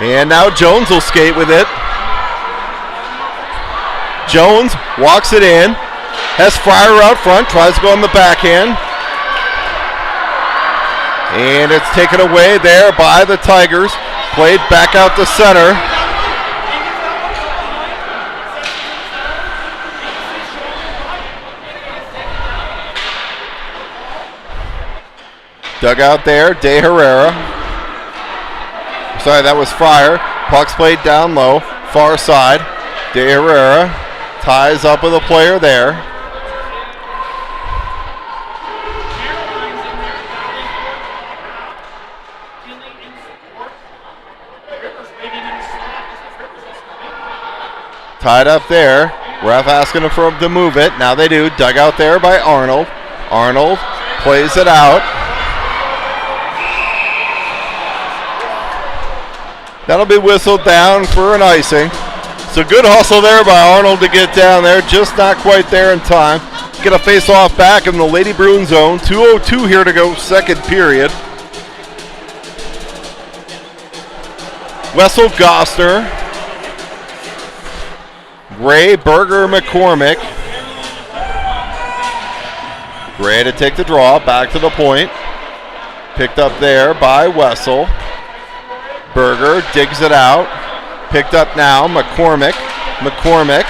And now Jones will skate with it. Jones walks it in. Has Fryer out front. Tries to go on the backhand. And it's taken away there by the Tigers. Played back out to center. Dug out there, De Herrera. Sorry, that was Fryer. Puck's played down low, far side. De Herrera ties up with a player there. Tied up there. Ref asking them to move it. Now they do. Dug out there by Arnold. Arnold plays it out. That'll be whistled down for an icing. So good hustle there by Arnold to get down there. Just not quite there in time. Get a face-off back in the Lady Bruins zone. 2:02 here to go, second period. Wessel, Gostner. Gray, Berger, McCormick. Gray to take the draw, back to the point. Picked up there by Wessel. Berger digs it out. Picked up now, McCormick. McCormick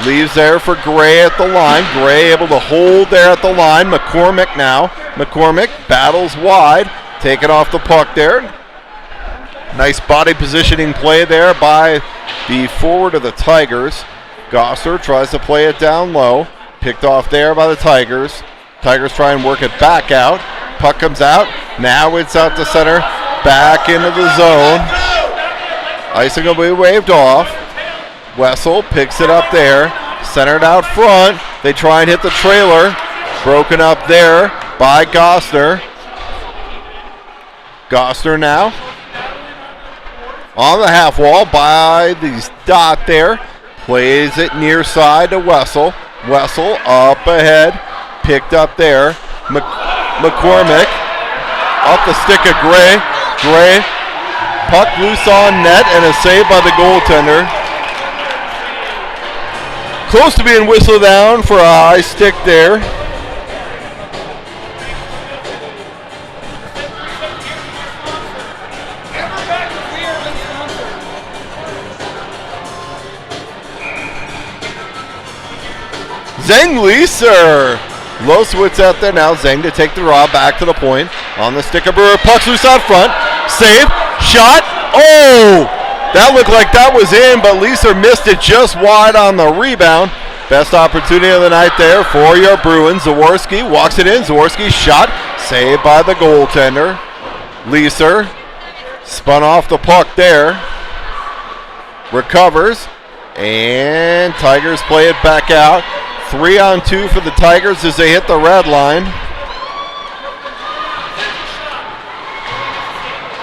leaves there for Gray at the line. Gray able to hold there at the line. McCormick now. McCormick battles wide. Taking off the puck there. Nice body positioning play there by the forward of the Tigers. Gosser tries to play it down low. Picked off there by the Tigers. Tigers try and work it back out. Puck comes out. Now it's out to center. Back into the zone. Icing will be waved off. Wessel picks it up there. Centered out front. They try and hit the trailer. Broken up there by Gosner. Gosner now on the half wall by the dot there. Plays it near side to Wessel. Wessel up ahead. Picked up there. McCormick off the stick of Gray. Gray, puck loose on net and a save by the goaltender. Close to being whistled down for a high stick there. Zeng Leeser. Losowitz out there now. Zeng to take the draw back to the point. On the stick of Brewer. Puck's loose out front. Save. Shot. Oh! That looked like that was in, but Leeser missed it just wide on the rebound. Best opportunity of the night there for your Bruins. Zaworski walks it in. Zaworski shot. Saved by the goaltender. Leeser spun off the puck there. Recovers. And Tigers play it back out. 3-on-2 for the Tigers as they hit the red line.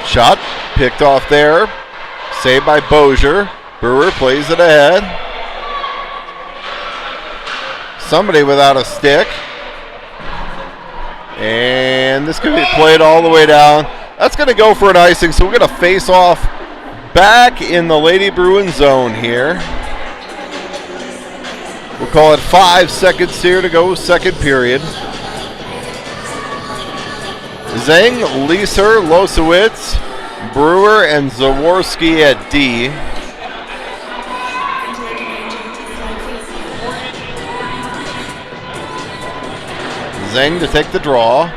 Shot picked off there. Saved by Bozier. Brewer plays it ahead. somebody without a stick. And this could be played all the way down. That's going to go for an icing, so we're going to face off back in the Lady Bruins zone here. We'll call it 5 seconds here to go, second period. Zeng, Leeser, Losowitz, Brewer, and Zaworski at D. Zeng to take the draw.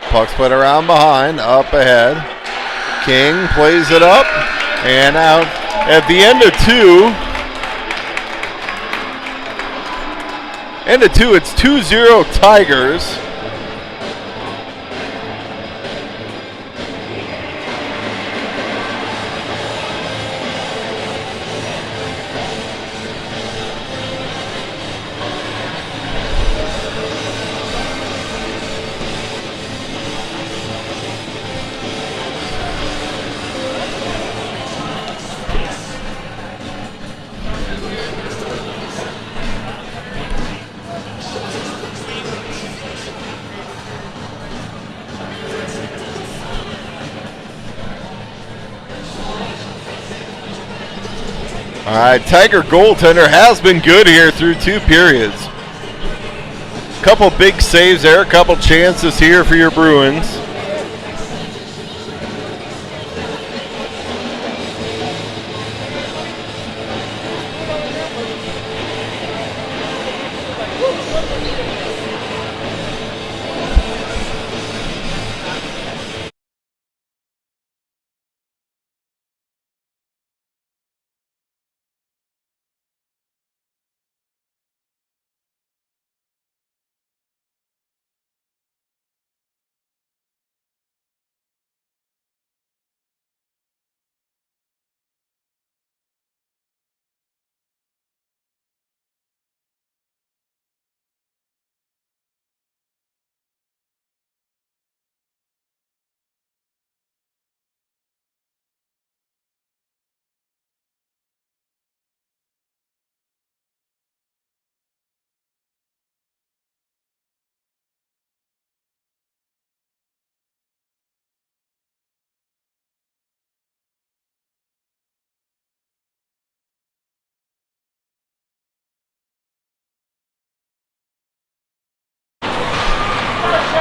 Puck's put around behind, up ahead. King plays it up and out. At the end of two, it's 2-0 Tigers. All right, Tiger goaltender has been good here through 2 periods. Couple big saves there, a couple chances here for your Bruins.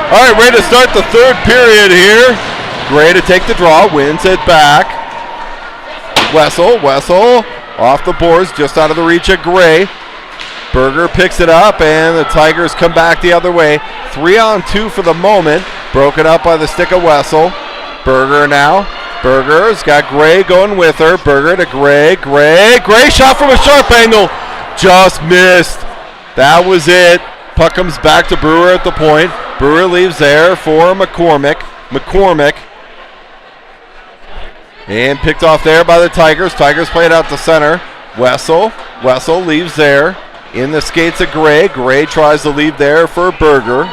All right, ready to start the third period here. Gray to take the draw, wins it back. Wessel off the boards, just out of the reach of Gray. Berger picks it up, and the Tigers come back the other way. 3-on-2 for the moment, broken up by the stick of Wessel. Berger now. Berger's got Gray going with her. Berger to Gray. Gray shot from a sharp angle. Just missed. That was it. Puck comes back to Brewer at the point. Brewer leaves there for McCormick. And picked off there by the Tigers. Tigers play it out to center. Wessel leaves there. In the skates of Gray. Gray tries to leave there for Berger.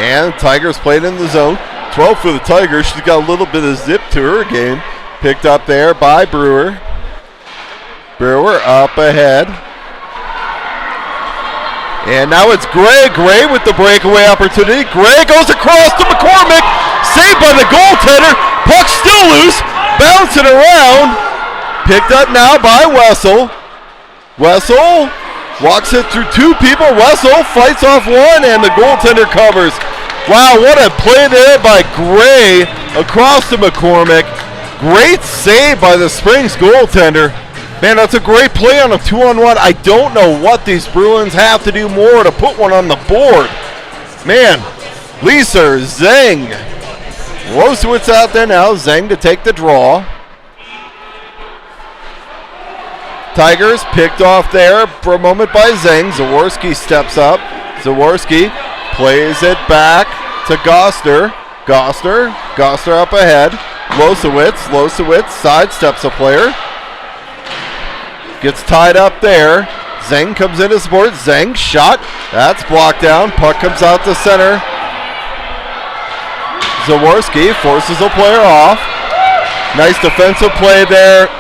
And Tigers played in the zone. 12 for the Tigers. She's got a little bit of zip to her game. Picked up there by Brewer. Brewer up ahead. And now it's Gray. Gray with the breakaway opportunity. Gray goes across to McCormick. Saved by the goaltender. Puck still loose. Bouncing around. Picked up now by Wessel. Wessel walks it through 2 people. Wessel fights off one, and the goaltender covers. Wow, what a play there by Gray across to McCormick. Great save by the Springs goaltender. Man, that's a great play on a 2-on-1. I don't know what these Bruins have to do more to put one on the board. Man, Leeser, Zeng. Losowitz out there now. Zeng to take the draw. Tigers picked off there for a moment by Zeng. Zaworski steps up. Zaworski plays it back to Goster. Goster up ahead. Losowitz sidesteps a player. Gets tied up there. Zeng comes in to support. Zeng shot. That's blocked down. Puck comes out to center. Zaworski forces a player off. Nice defensive play there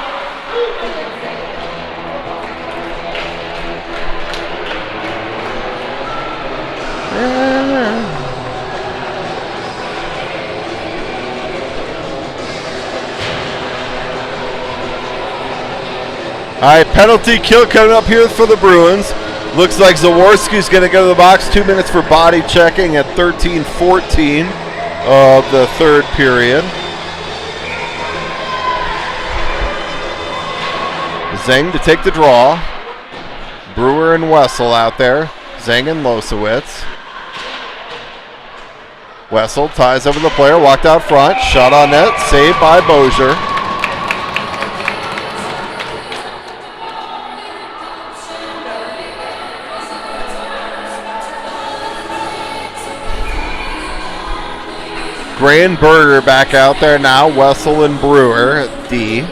right, penalty kill coming up here for the Bruins. Looks like Zaworski's going to go to the box. 2 minutes for body checking at 13:14 of the third period. Zeng to take the draw. Brewer and Wessel out there. Zeng and Losowitz. Wessel ties over the player, walked out front, shot on net, saved by Bozier. Gray and Berger back out there now. Wessel and Brewer at D.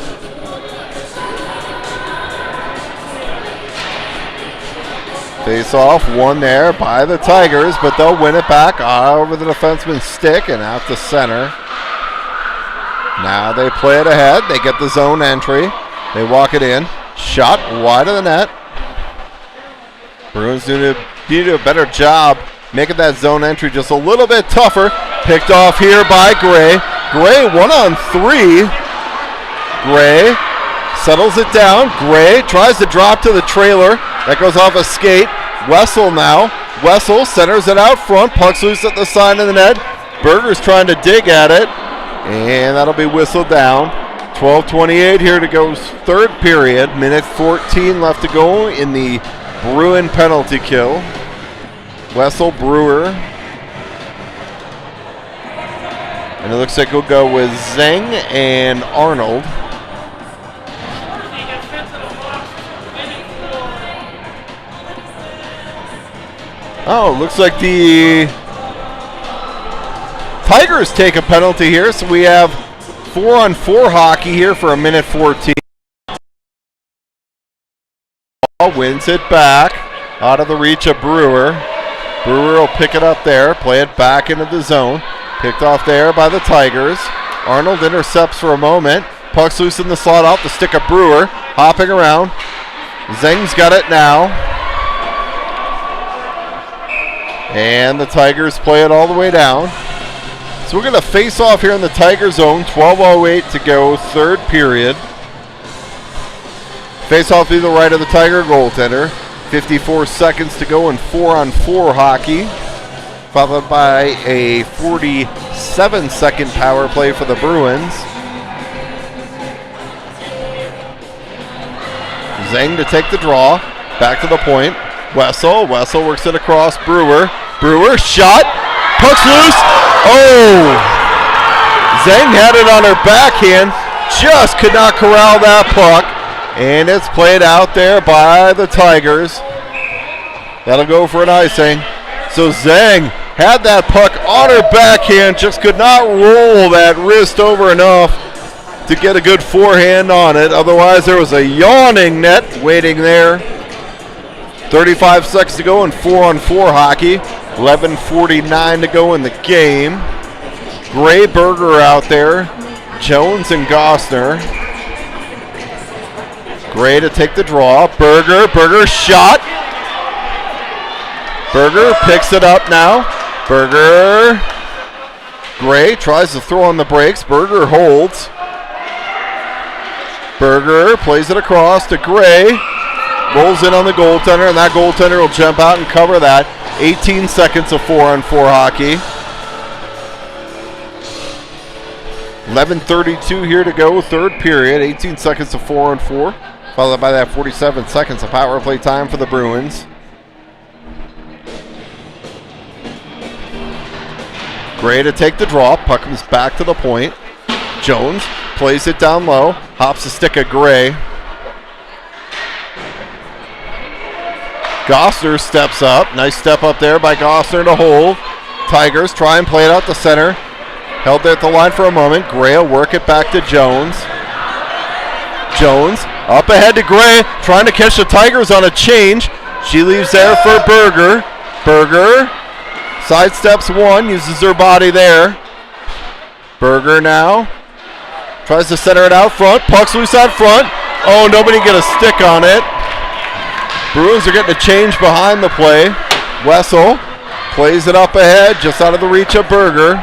Face off, one there by the Tigers, but they'll win it back over the defenseman's stick and out to center. Now they play it ahead. They get the zone entry. They walk it in. Shot wide of the net. Bruins need to do a better job making that zone entry just a little bit tougher. Picked off here by Gray. Gray 1-on-3. Gray settles it down. Gray tries to drop to the trailer. That goes off a skate. Wessel now. Wessel centers it out front. Puck's loose at the side of the net. Berger's trying to dig at it. And that'll be whistled down. 12:28 here to go third period. Minute 14 left to go in the Bruin penalty kill. Wessel, Brewer. And it looks like we'll go with Zeng and Arnold. Oh, looks like the Tigers take a penalty here, so we have 4-on-4 hockey here for a minute 14. Wins it back out of the reach of Brewer. Brewer will pick it up there, play it back into the zone. Picked off there by the Tigers. Arnold intercepts for a moment. Puck's loose in the slot off the stick of Brewer. Hopping around. Zeng's got it now. And the Tigers play it all the way down. So we're going to face off here in the Tiger zone. 12:08 to go, third period. Face off to the right of the Tiger goaltender. 54 seconds to go in 4-on-4 hockey. Followed by a 47-second power play for the Bruins. Zeng to take the draw. Back to the point. Wessel works it across Brewer. Brewer, shot. Puck's loose. Oh! Zeng had it on her backhand. Just could not corral that puck. And it's played out there by the Tigers. That'll go for an icing. So Zeng had that puck on her backhand. Just could not roll that wrist over enough to get a good forehand on it. Otherwise, there was a yawning net waiting there. 35 seconds to go in 4-on-4 hockey. 11:49 to go in the game. Gray, Berger out there. Jones and Gosner. Gray to take the draw. Berger shot. Berger picks it up now. Berger. Gray tries to throw on the brakes. Berger holds. Berger plays it across to Gray. Rolls in on the goaltender, and that goaltender will jump out and cover that. 18 seconds of 4-on-4 hockey. 11:32 here to go, third period. 18 seconds of 4-on-4, followed by that 47 seconds of power play time for the Bruins. Gray to take the draw. Puck comes back to the point. Jones plays it down low. Hops the stick of Gray. Gosner steps up. Nice step up there by Gosner to hold. Tigers try and play it out the center. Held there at the line for a moment. Gray will work it back to Jones. Jones up ahead to Gray. Trying to catch the Tigers on a change. She leaves there for Berger. Berger sidesteps one. Uses her body there. Berger now. Tries to center it out front. Puck's loose out front. Oh, nobody get a stick on it. Bruins are getting a change behind the play. Wessel plays it up ahead, just out of the reach of Berger.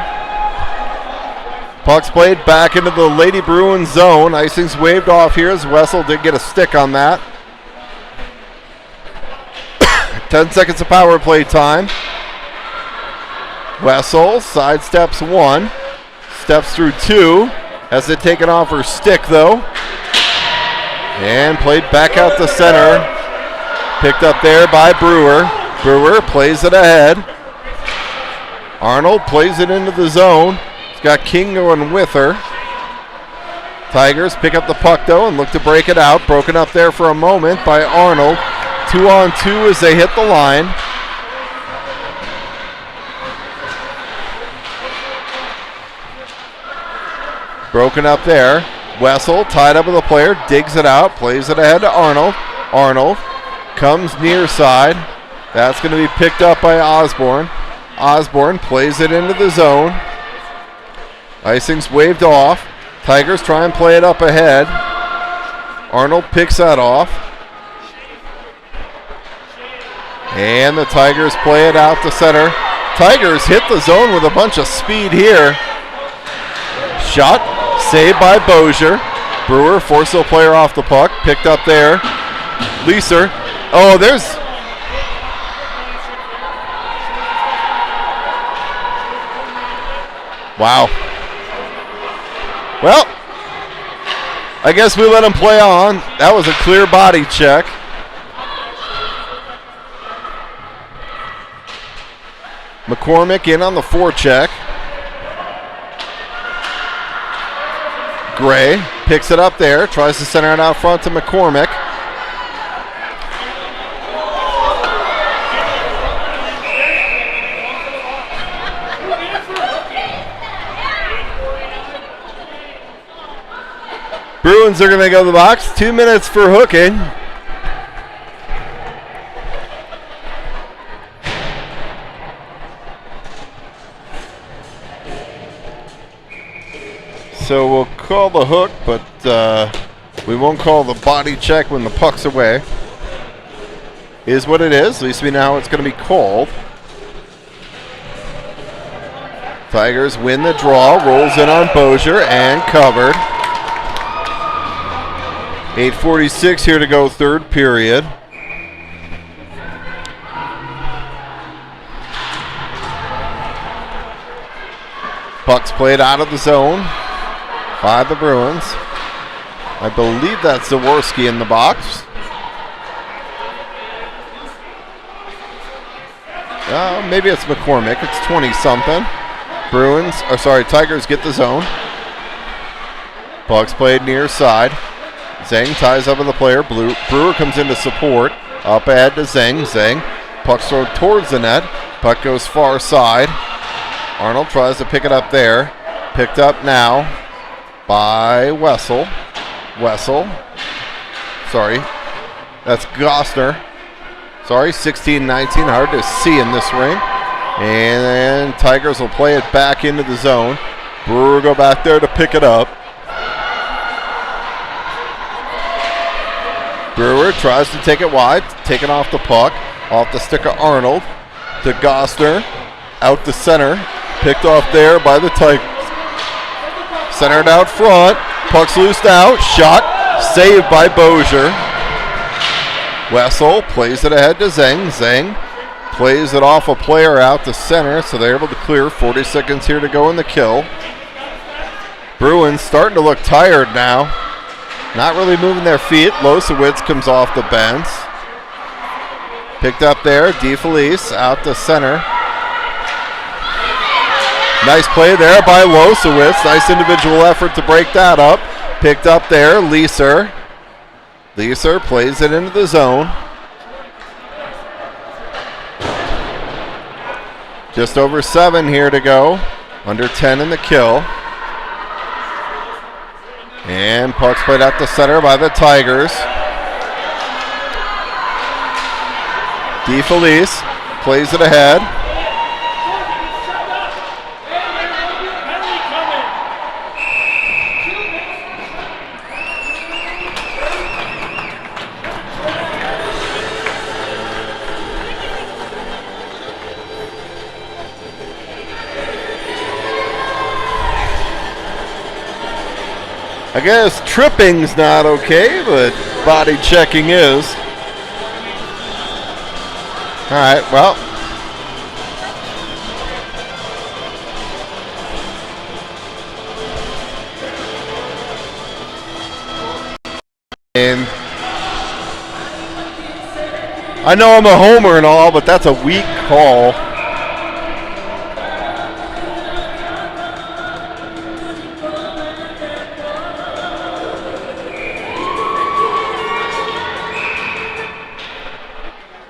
Puck's played back into the Lady Bruins zone. Icing's waved off here as Wessel did get a stick on that. 10 seconds of power play time. Wessel sidesteps one, steps through two, has it taken off her stick though, and played back out the center. Picked up there by Brewer. Brewer plays it ahead. Arnold plays it into the zone. He's got King going with her. Tigers pick up the puck though and look to break it out. Broken up there for a moment by Arnold. 2-on-2 as they hit the line. Broken up there. Wessel tied up with a player, digs it out, plays it ahead to Arnold. Arnold comes near side. That's going to be picked up by Osborne. Osborne plays it into the zone. Icing's waved off. Tigers try and play it up ahead. Arnold picks that off. And the Tigers play it out to center. Tigers hit the zone with a bunch of speed here. Shot, saved by Bozier. Brewer forced the player off the puck. Picked up there. Leeser. Oh, there's... Wow. Well, I guess we let him play on. That was a clear body check. McCormick in on the forecheck. Gray picks it up there, tries to center it out front to McCormick. Bruins are going to go to the box. 2 minutes for hooking. So we'll call the hook, but we won't call the body check when the puck's away. Is what it is. At least we know how it's going to be called. Tigers win the draw. Rolls in on Bozier and covered. 8:46 here to go, third period. Puck's played out of the zone by the Bruins. I believe that's Zaworski in the box. Maybe it's McCormick. It's 20-something. Tigers get the zone. Puck's played near side. Zeng ties up with the player. Brewer comes in to support. Up ahead to Zeng. Zeng. Puck's thrown towards the net. Puck goes far side. Arnold tries to pick it up there. Picked up now by Wessel. Sorry. That's Gostner. Sorry, 16-19. Hard to see in this ring. And then Tigers will play it back into the zone. Brewer go back there to pick it up. Brewer tries to take it wide, taking off the puck, off the stick of Arnold, to Gostner, out the center, picked off there by the Tigers. Centered out front, puck's loosed out, shot, saved by Bozier. Wessel plays it ahead to Zeng. Zeng plays it off a player out to center, so they're able to clear. 40 seconds here to go in the kill. Bruins starting to look tired now. Not really moving their feet. Losowitz comes off the bench. Picked up there. DeFelice out to center. Nice play there by Losowitz. Nice individual effort to break that up. Picked up there. Leeser. Leeser plays it into the zone. Just over 7 here to go. Under 10 in the kill. And puck's played out the center by the Tigers. DeFelice plays it ahead. I guess tripping's not okay, but body checking is. All right, well. And I know I'm a homer and all, but that's a weak call.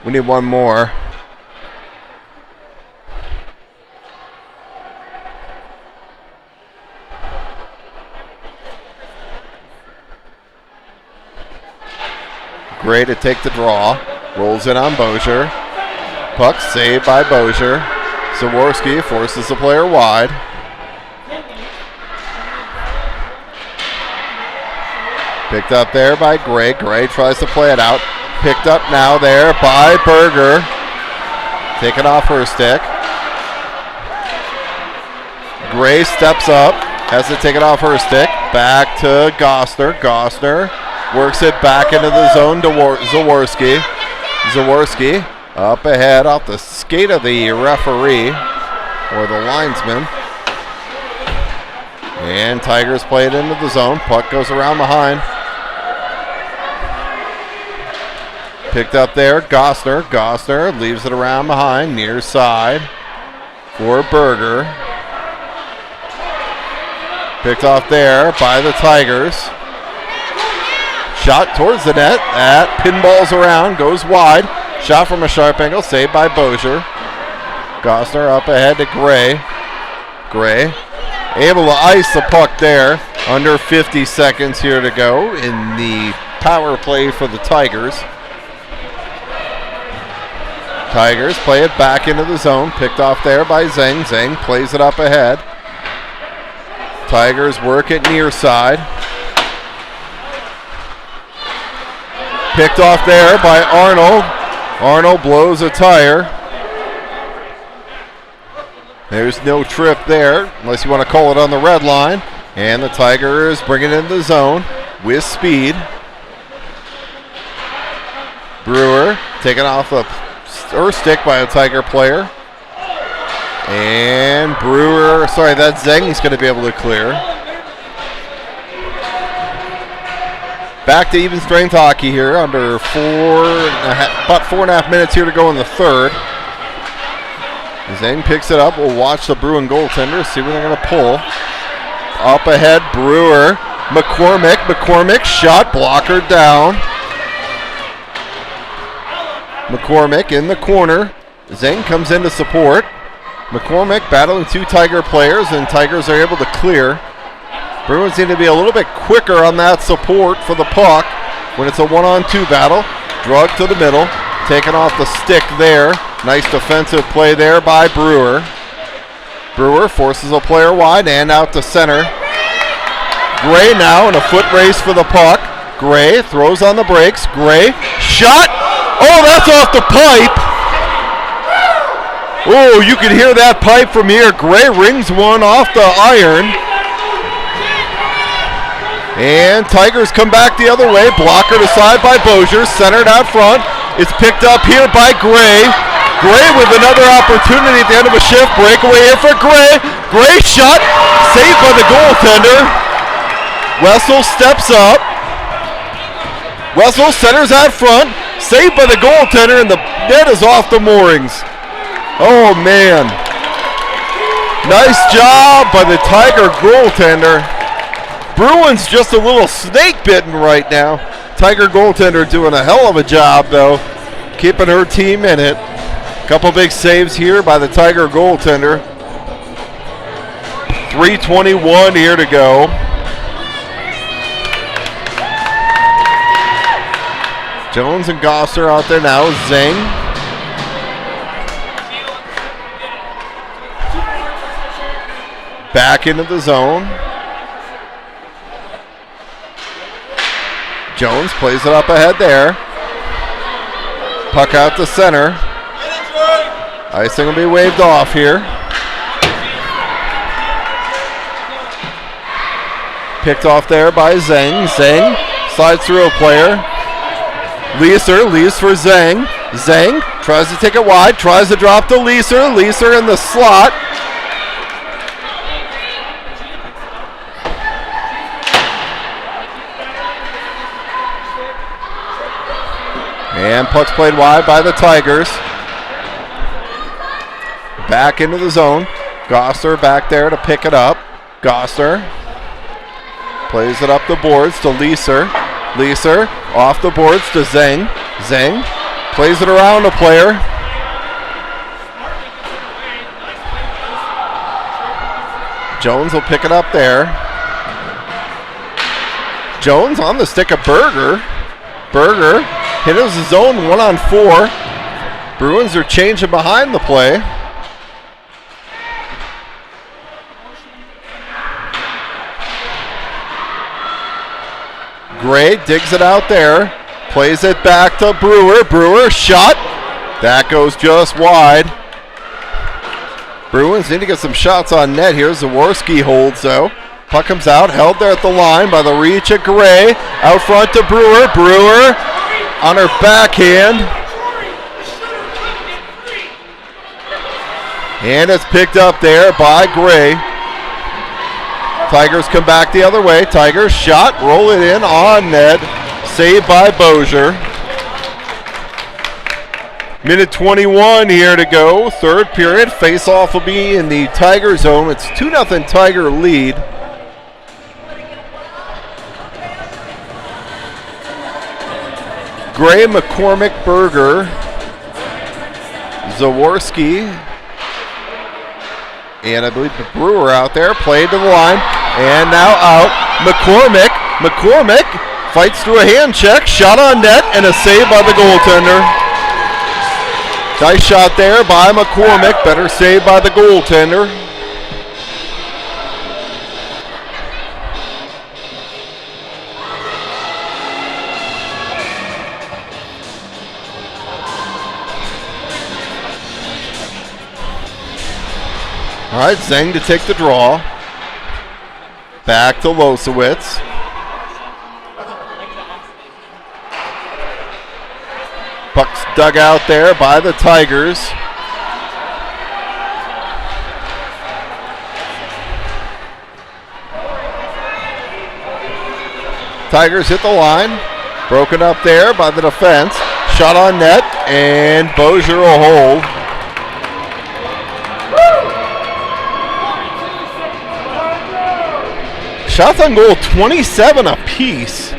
We need one more. Gray to take the draw. Rolls it on Bozier. Puck saved by Bozier. Zaworski forces the player wide. Picked up there by Gray. Gray tries to play it out. Picked up now there by Berger. Taken off her stick. Gray steps up. Has to take it off her stick. Back to Gostner. Gostner works it back into the zone to Zaworski. Zaworski up ahead off the skate of the referee or the linesman. And Tigers play it into the zone. Puck goes around behind. Picked up there, Gostner. Gostner leaves it around behind, near side for Berger. Picked off there by the Tigers. Shot towards the net. That pinballs around, goes wide. Shot from a sharp angle, saved by Bozier. Gostner up ahead to Gray. Gray able to ice the puck there. Under 50 seconds here to go in the power play for the Tigers. Tigers play it back into the zone. Picked off there by Zeng. Zeng plays it up ahead. Tigers work it near side. Picked off there by Arnold. Arnold blows a tire. There's no trip there, unless you want to call it on the red line. And the Tigers bring it into the zone with speed. Brewer taken off the stick by a Tiger player. And Brewer, sorry, that's Zeng's going to be able to clear. Back to even strength hockey here, under about 4.5 minutes here to go in the third. Zeng picks it up. We'll watch the Bruin goaltender, see what they're going to pull. Up ahead, Brewer. McCormick shot, blocker down. McCormick in the corner. Zeng comes in to support. McCormick battling two Tiger players, and Tigers are able to clear. Bruins need to be a little bit quicker on that support for the puck when it's a 1-on-2 battle. Drug to the middle, taken off the stick there. Nice defensive play there by Brewer. Brewer forces a player wide and out to center. Gray now in a foot race for the puck. Gray throws on the brakes. Gray shot. Oh, that's off the pipe. Oh, you can hear that pipe from here. Gray rings one off the iron. And Tigers come back the other way. Blocker to side by Bozier. Centered out front. It's picked up here by Gray. Gray with another opportunity at the end of a shift. Breakaway here for Gray. Gray shot. Saved by the goaltender. Wessel steps up. Wessel centers out front. Saved by the goaltender, and the net is off the moorings. Oh, man. Nice job by the Tiger goaltender. Bruins just a little snake bitten right now. Tiger goaltender doing a hell of a job, though, keeping her team in it. Couple big saves here by the Tiger goaltender. 3:21 here to go. Jones and Gosser out there now. Zeng. Back into the zone. Jones plays it up ahead there. Puck out to center. Icing will be waved off here. Picked off there by Zhang. Zhang slides through a player. Leeser leaves for Zhang. Zhang tries to take it wide, tries to drop to Leeser. Leeser in the slot. And puck's played wide by the Tigers. Back into the zone. Gosler back there to pick it up. Gosler plays it up the boards to Leeser. Leeser off the boards to Zhang. Zhang plays it around a player. Jones will pick it up there. Jones on the stick of Berger. Berger hit his zone 1-on-4. Bruins are changing behind the play. Gray digs it out there, plays it back to Brewer. Brewer shot. That goes just wide. Bruins need to get some shots on net here. Zaworski holds though. Puck comes out, held there at the line by the reach of Gray. Out front to Brewer. Brewer on her backhand. And it's picked up there by Gray. Tigers come back the other way. Tigers shot, roll it in on net. Saved by Bozier. Minute 21 here to go. Third period. Face-off will be in the Tiger zone. It's 2-0 Tiger lead. Gray, McCormick, Berger, Zaworski, and I believe the Brewer out there. Played to the line. And now out. McCormick. McCormick fights through a hand check. Shot on net and a save by the goaltender. Nice shot there by McCormick. Better save by the goaltender. All right, Zhang to take the draw. Back to Losowitz. Puck's dug out there by the Tigers. Tigers hit the line. Broken up there by the defense. Shot on net, and Bozier will hold. Shots on goal, 27 apiece.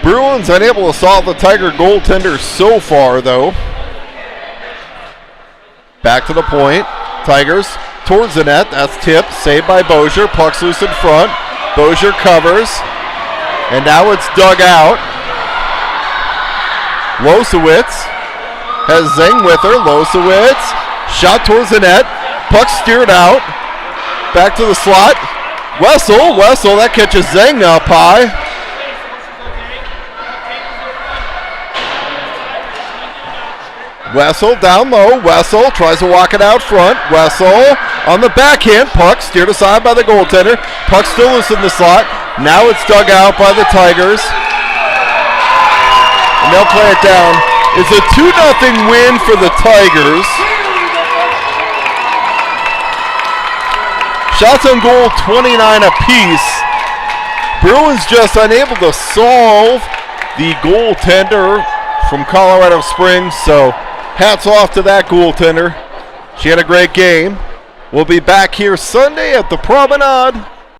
Bruins unable to solve the Tiger goaltender so far, though. Back to the point. Tigers towards the net. That's tipped. Saved by Bozier. Puck's loose in front. Bozier covers. And now it's dug out. Losowitz has Zhang with her. Losowitz. Shot towards the net. Puck steered out. Back to the slot. Wessel. Wessel. That catches Zhang up high. Wessel down low. Wessel tries to walk it out front. Wessel on the backhand. Puck steered aside by the goaltender. Puck still loose in the slot. Now it's dug out by the Tigers. And they'll play it down. It's a 2-0 win for the Tigers. Shots on goal, 29 apiece. Bruins just unable to solve the goaltender from Colorado Springs, so hats off to that goaltender. She had a great game. We'll be back here Sunday at the Promenade.